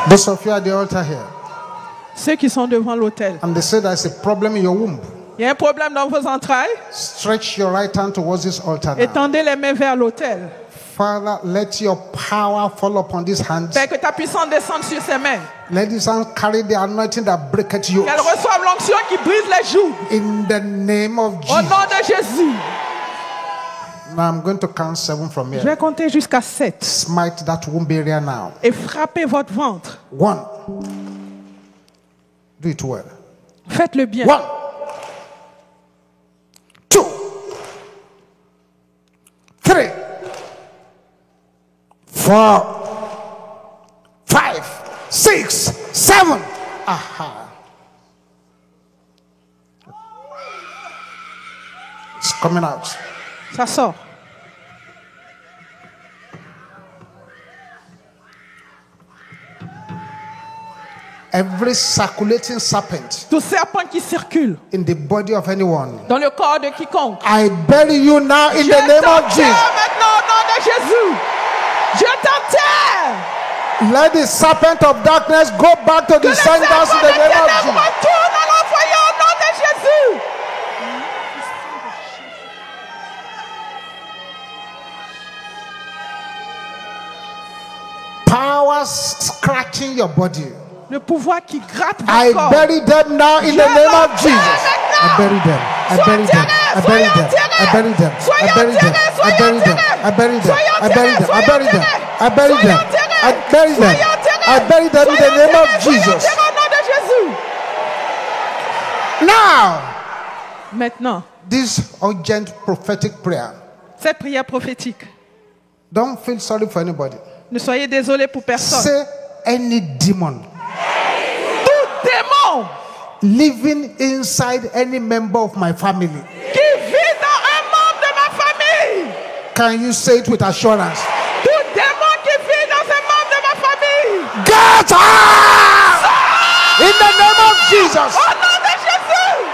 Those of you at the altar here, Ceux qui sont devant l'autel. and they say there's a problem in your womb. Il y a un problème dans vos entrailles. Stretch your right hand towards this altar now. Étendez les mains vers l'autel. Father, let your power fall upon these hands. Père, que ta puissance descende sur ses mains. Let these hands carry the anointing that breaketh you. Qu'elle reçoive l'onction qui brise les joues. In the name of Au Jesus. nom de Jésus. Now I'm going to count 7 from Je here. vais compter jusqu'à 7. Smite that womb area now. Et frappez votre ventre. 1. Do it well. Faites-le bien. 1. 2. 3. 4. 5. 6. 7. Aha. It's coming out. Ça sort. Every circulating serpent Tout serpent qui circule in the body of anyone, dans le corps de quiconque. I bury you now in Je the name of t'enterre Jesus. maintenant au nom de Jésus. Je t'enterre. Let the serpent of darkness go back to Que the le senders serpent in des the name of ténèbres Jesus. retourne à l'envoyé au nom de Jésus. Powers scratching your body. Le pouvoir qui gratte I votre corps. bury them now in the Je name of l'enterre Jesus. I maintenant. bury them. I bury them. I bury them. I bury them. I bury them. I bury them. I bury them. I bury them. I bury them. I bury them. I bury them. I bury them in the name of Jesus. Au nom de Jésus. Now, Maintenant, this urgent prophetic prayer. cette prière prophétique. Don't feel sorry for anybody. Ne soyez désolés pour personne. Say any demon Tout démon living inside any member of my family. qui vit dans un membre de ma famille. Can you say it with assurance? Tout démon qui vit dans un membre de ma famille. Get out! In the name of Jesus. Au nom de Jésus.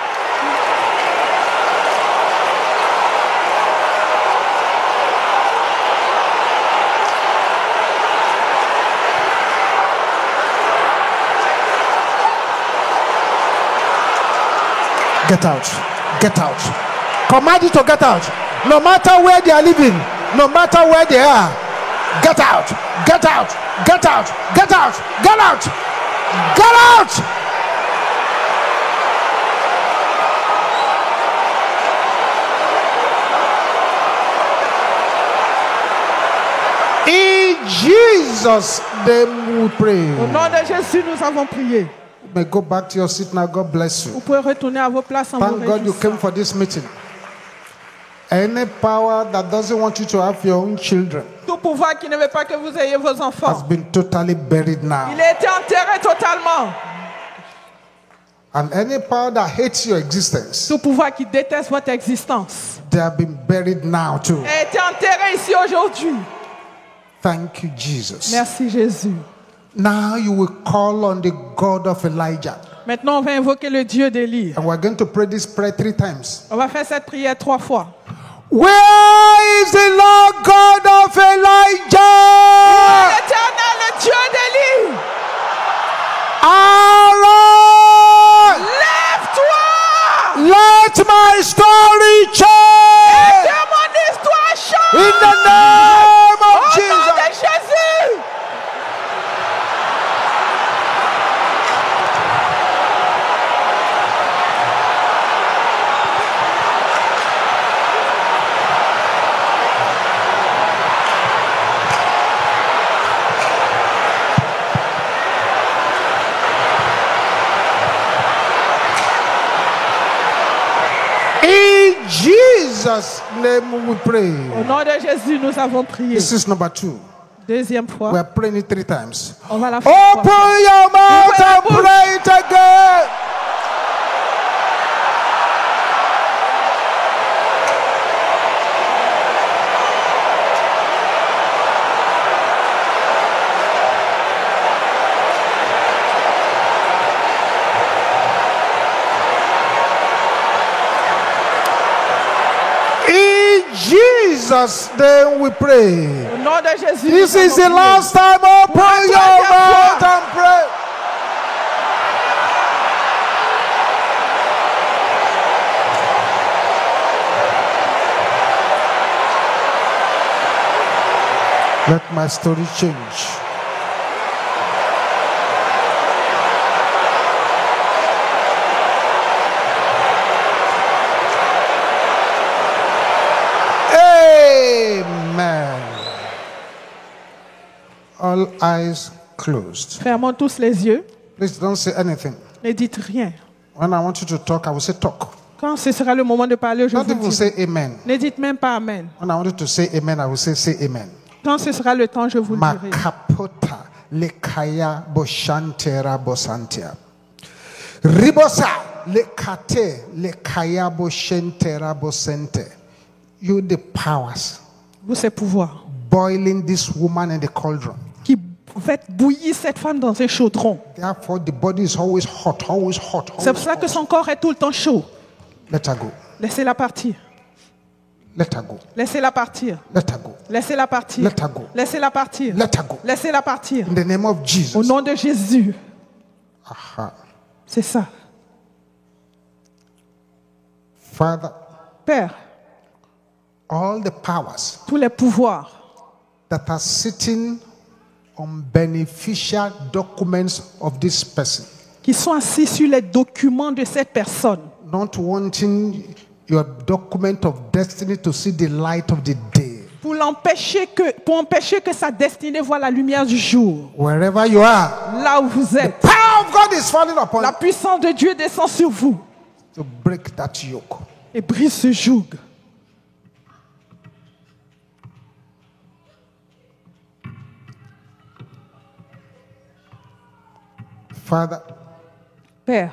Get out. Get out. Command you to get out. No matter where they are living, no matter where they are. Get out. Get out. Get out. Get out. Get out. Get out. In Jesus' name we pray. Au nom de Jésus, nous avons prié. You may go back to your seat now. God bless you. Vous pouvez retourner à vos places en vous Thank God you réjouissant. came for this meeting. Any power that doesn't want you to have your own children Tout pouvoir qui ne veut pas que vous ayez vos has enfants, been totally buried now. il a été enterré totalement. And any power that hates your existence, Tout pouvoir qui déteste votre existence they have been buried now too. a été enterré ici aujourd'hui. Thank you, Jesus. Merci Jésus. Now you will call on the God of Elijah. Maintenant, on va invoquer le Dieu d'Élie. And we're going to pray this prayer 3 times. On va faire cette prière 3 fois. Where is the Lord God of Elijah? L'Éternel, le Dieu d'Élie, Arise! lève-toi Let my story et change que mon histoire change. in the name Au of nom de Jesus. Jésus. In Jesus' name we pray. Au nom de Jésus, nous avons prié. This is number 2. Deuxième We fois, are praying it 3 times. on va la faire 3 fois. Open your mouth Ouvre la and bouche. pray it again. In Jesus' name we pray. Au nom de Jésus, This nous is the avons last time. Open la your troisième mouth fois. and pray. Let my story change. Amen. All eyes closed. Fermons tous les yeux. Please don't say anything. Ne dites rien. When I want you to talk, I will say talk. Quand ce sera le moment de parler, je Don't vous even dis. say amen. Ne dites même pas Amen. When I want you to say amen, I will say amen. Quand ce sera le temps, je vous le dirai. Makapota lekaya boshantera bosantia. Ribosa lekate lekaya boshentera bosente. You the powers Vous, ces pouvoirs boiling this woman in the cauldron. qui faites bouillir cette femme dans un chaudron. Therefore, the body is always hot, always hot. C'est pour Always cela que hot. son corps est tout le temps chaud. Let her go. Laissez-la partir. Let her go. Laissez-la partir. Let her go. Laissez-la partir. Let her go. Laissez-la partir. Let her go. Laissez-la partir. In the name of Au Jesus. nom de Jésus. Aha. C'est ça. Father, Père, all the powers tous les pouvoirs that are sitting on beneficial documents of this person, qui sont assis sur les documents de cette personne, not wanting your document of destiny to see the light of the day. pour empêcher que sa destinée voie la lumière du jour. Wherever you are, Là où vous êtes, power of God is falling upon la you puissance de Dieu descend sur vous to break that yoke. et brise ce joug. Father, Père,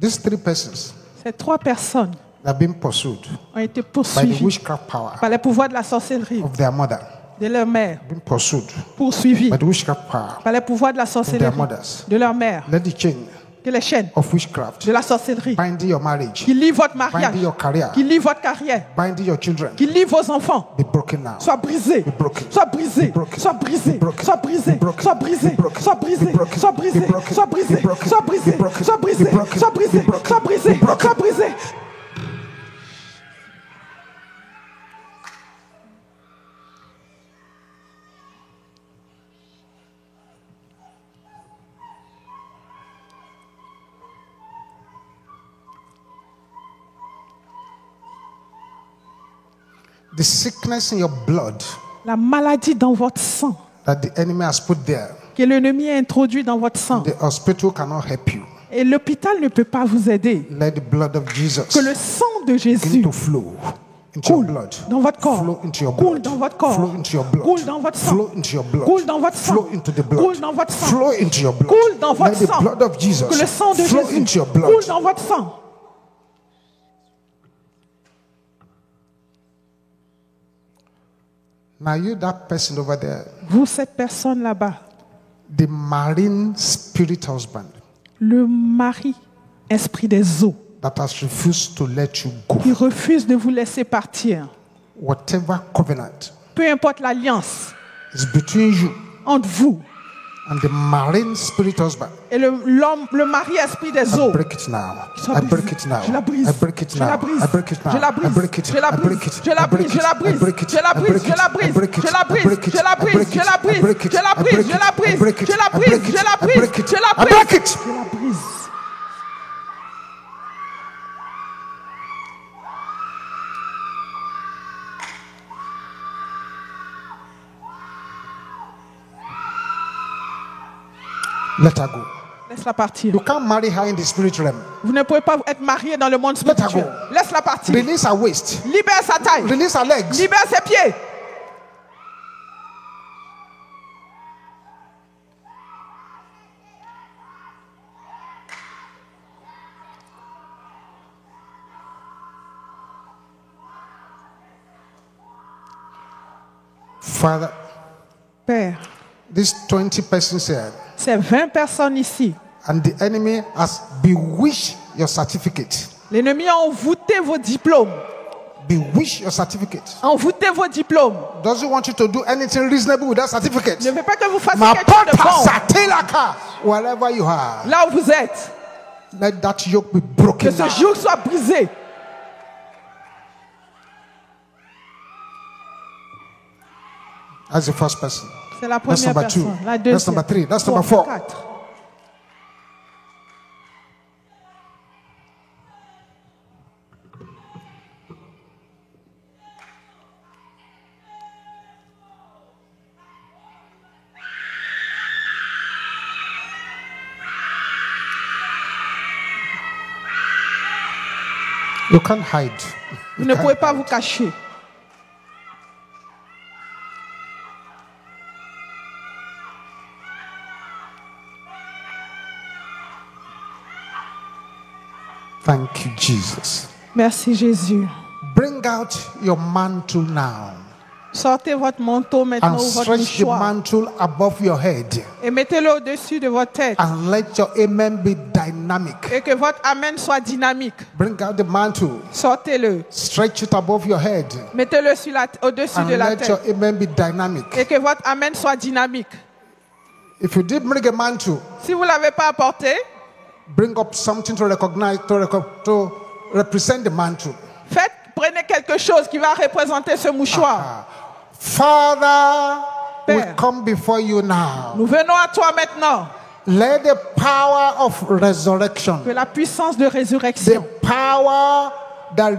these 3 persons ces 3 personnes have been pursued ont été by the poursuivies witchcraft power par les pouvoirs de la sorcellerie of their mother, de leur mère, been pursued poursuivies by the witchcraft power par les pouvoirs de la of their sorcellerie mothers. de leur mère, Let the chain que les chaînes of witchcraft de la sorcellerie binding your marriage, qui lient votre mariage, binding your career, qui lient votre carrière, binding your children, qui lient vos enfants, be broken now. soit brisé, broken. soit brisé, Be broken. soit brisé, Be broken. soit brisé, Be broken. soit brisé, Be broken. soit brisé, Be broken. soit brisé, Be broken. soit brisé, Be broken. soit brisé, Be broken. soit brisé, Be broken. soit brisé, Be broken. soit brisé, Be broken. soit brisé. The sickness in your blood La maladie dans votre sang that the enemy has put there, que l'ennemi a introduit dans votre sang the hospital cannot help you. et l'hôpital ne peut pas vous aider. Let the blood of Jesus Que le sang de begin Jésus to flow into your Coule blood. dans votre corps. Flow into your Coule blood. dans votre corps. Flow into your blood. Coule dans votre sang. Flow into your blood. Coule dans votre sang. Flow into the blood. Coule dans votre sang. Flow into your blood. Coule dans votre Let the sang. blood of Jesus Que le sang de flow Jésus into your blood. coule dans votre sang. Now you, that person over there, Vous, cette personne là-bas, the marine spirit husband le mari, esprit des eaux, that has refused to let you go. qui refuse de vous laisser partir. Whatever covenant Peu importe l'alliance is between you entre vous and the marine spirit husband, et le mari, esprit des I eaux. break it now. Soit I brisé. break it now. Je la brise. I break it Je la now. brise. I break it now. Je la I brise. break it. Je la I break brise. it. Je la I break brise. it. Je la I brise. break it. Je la I brise. break Je la it. brise. I break it. Je la I brise. break it. Je la I brise. break it. Je la I brise. break it. Je la I brise. break Je it. la I brise. break it. Je la I brise. break it. Je la I brise. break it. Je la I brise. break it. Je la brise. Let her go. Laisse-la partir. You can't marry her in the spirit realm. Vous ne pouvez pas être marié dans le monde Let her spirituel. go. Laisse-la partir. Release her waist. Libère sa taille. Release her legs. Libère ses pieds. Father, Père, these 20 persons here, ces 20 personnes ici, and the enemy has bewitched your certificate. l'ennemi a envoûté vos diplômes. Bewitched your certificate. Envoûté vos diplômes. Doesn't want you to do anything reasonable with that certificate. Ne veut pas que vous fassiez Ma quelque chose de pata bon. satelaka, wherever you are, Là où vous êtes, let that yoke be que broken ce now. joug soit brisé. That's the first person. C'est la That's première number two. personne. La That's deuxième. number three. That's Trois, number four. quatre. You can't hide. Vous ne pouvez pas vous cacher. Thank you, Jesus. Merci Jésus. Bring out your mantle now Sortez votre manteau maintenant and ou votre stretch the mouchoir mantle above your head et mettez-le au-dessus de votre tête and let your amen be dynamic. et que votre amen soit dynamique. Bring out the mantle, Sortez-le. stretch it above your head Mettez-le au-dessus and de la let your tête amen be dynamic. et que votre amen soit dynamique. If you did bring a mantle, Si vous ne l'avez pas apporté, bring up something to recognize, to represent the mantle. prenez quelque chose qui va représenter ce mouchoir. Father, we Père. come before you now. Nous venons à toi maintenant. Let the power of resurrection, Que la puissance de the résurrection, power that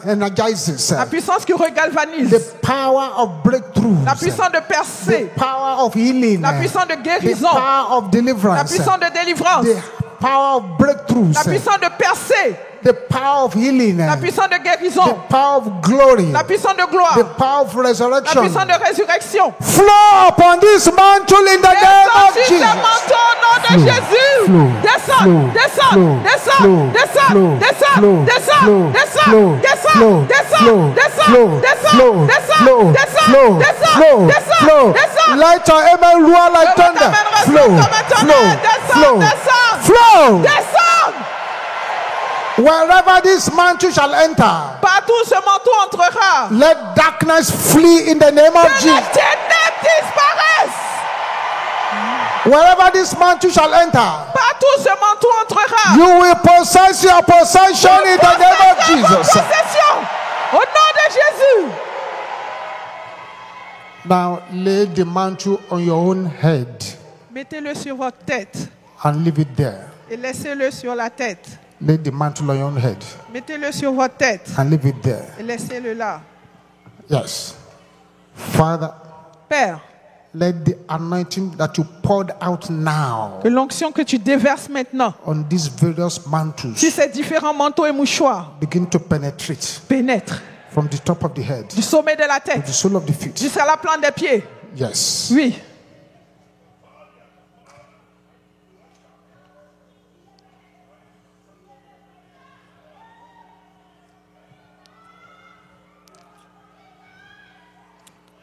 energizes, la puissance qui regalvanise, the power of breakthrough, la puissance de the percée, power of healing, la puissance de the guérison, power of la deliverance, puissance de délivrance, the power of breakthroughs, la puissance de percée, the power of healing, la puissance de the guérison, power of glory, la puissance de the gloire, power of la resurrection. puissance de résurrection. Flow upon this mantle in the name of Descends sur Jesus. le manteau au nom de Jésus. flow, Descends, flow, descends, flow, descends, flow, descends, flow, descends, flow, descends, flow, descends, flow, descends, flow, descends, flow, descends, flow, descends, flow, descends, flow, descends, flow, descends, flow, descends, flow. descends. Let your amen roar like Que votre thunder. amen résonne Flow, comme un flow, tonnerre. Descends, flow, descends, flow. descends. Wherever this mantle shall enter, Partout où ce manteau entrera, let darkness flee in the name of que les Jesus. ténèbres disparaissent. Wherever this mantle shall enter, Partout où ce manteau entrera, you will possess your possession in the name of posséderez vos Jesus. possessions. Au nom de Jésus. Now lay the mantle on your own head Mettez-le sur votre tête and leave it there. et laissez-le sur la tête. Lay the mantle on your own head Mettez-le sur votre tête and leave it there. et laissez-le là. Yes. Father, Père, let the anointing that you poured out now que l'onction que tu déverses maintenant on these various sur mantles ces différents manteaux et mouchoirs begin to penetrate pénètre From the top of the head du sommet de la to the tête sole of the feet. jusqu'à la plante des pieds. Yes. Oui.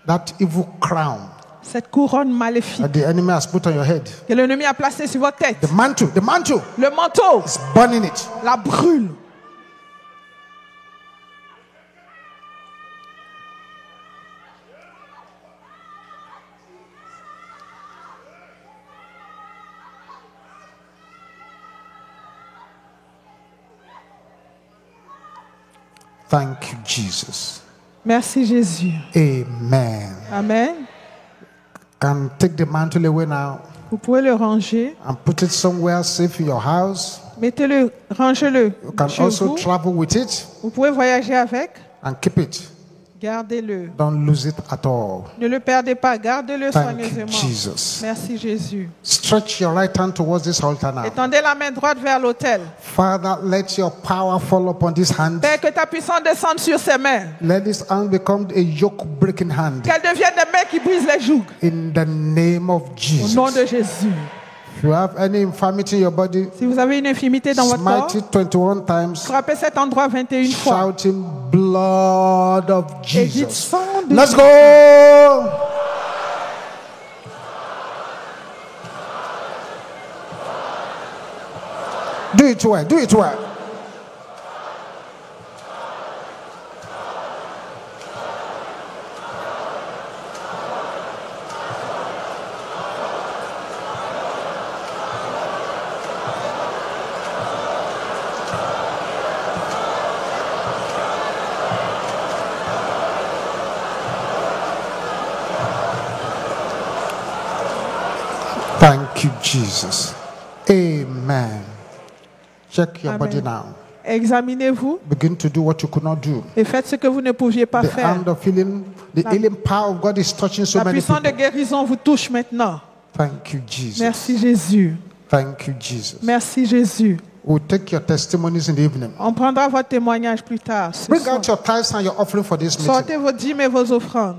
That evil crown Cette couronne maléfique that the enemy has put on your head, que l'ennemi a placée sur votre tête, the mantle, le manteau, is burning it. la brûle. Thank you, Jesus. Merci Jésus. Amen. Amen. Can take the mantle away now Vous pouvez le ranger. and put it somewhere safe in your house. Mettez-le, rangez-le You can chez also vous. travel with it Vous pouvez voyager avec. and keep it. Gardez-le. Don't lose it at all. Ne le perdez pas. Gardez-le Thank you, soigneusement. Jesus. Merci Jésus. Stretch your right hand towards this altar now. Étendez la main droite vers l'autel. Father, let your power fall upon this hand. Père, que ta puissance descende sur ses mains. Let this hand become a yoke-breaking hand. Qu'elle devienne des mains qui brisent les jougs. In the name of Au nom Jesus. de Jésus. If you have any infirmity in your body, Si vous avez une infirmité dans votre corps, smite it 21 times, frappez cet endroit 21 fois. shouting blood of Et dites Jesus. sang de Let's Jésus. go! Do it well, do it well. Thank you, Jesus. Amen. Check your body Amen. now. Examinez-vous Begin to do what you could not do. et faites ce que vous ne pouviez pas The faire. hand of healing, the healing power of God is touching so La many puissance de people. guérison vous touche maintenant. Thank you, Jesus. Merci Jésus. Thank you, Jesus. Merci Jésus. We'll take your testimonies in the evening. On prendra votre témoignage plus tard. ce Bring soir. out your tithes and your offering for this meeting. Sortez vos dîmes et vos offrandes.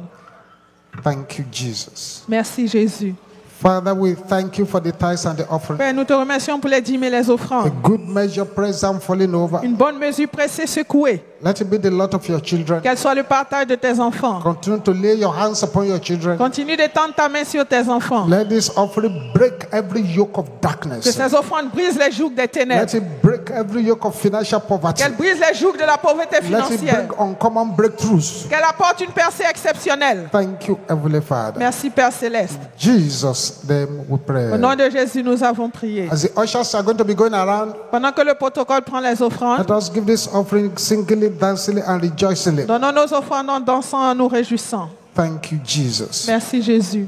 Thank you, Jesus. Merci Jésus. Father, we thank you for the tithes and the offering. Père, nous te remercions pour les dîmes et les A offrandes. good measure, pressed down, falling over. Une bonne mesure pressée, secouée. Let it be the lot of your children. Qu'elle soit le partage de tes enfants. Continue to lay your hands upon your children. Continue d'étendre ta main sur tes enfants. Let this offering break every yoke of Que darkness. ces offrandes brisent les jougs des ténèbres. Let it break every yoke of financial poverty. Qu'elles brisent les jougs de la pauvreté Let it financière. bring uncommon breakthroughs. Qu'elle apporte une percée exceptionnelle. Thank you, Heavenly Father. Merci Père Céleste. Jesus' name we pray. Au nom de Jésus, nous avons prié. As the ushers are going to be going around, Pendant que le protocole prend les offrandes, let us give this offering singly, dancingly, and rejoicingly. donnons nos offrandes en dansant, en nous réjouissant. Thank you, Jesus. Merci Jésus.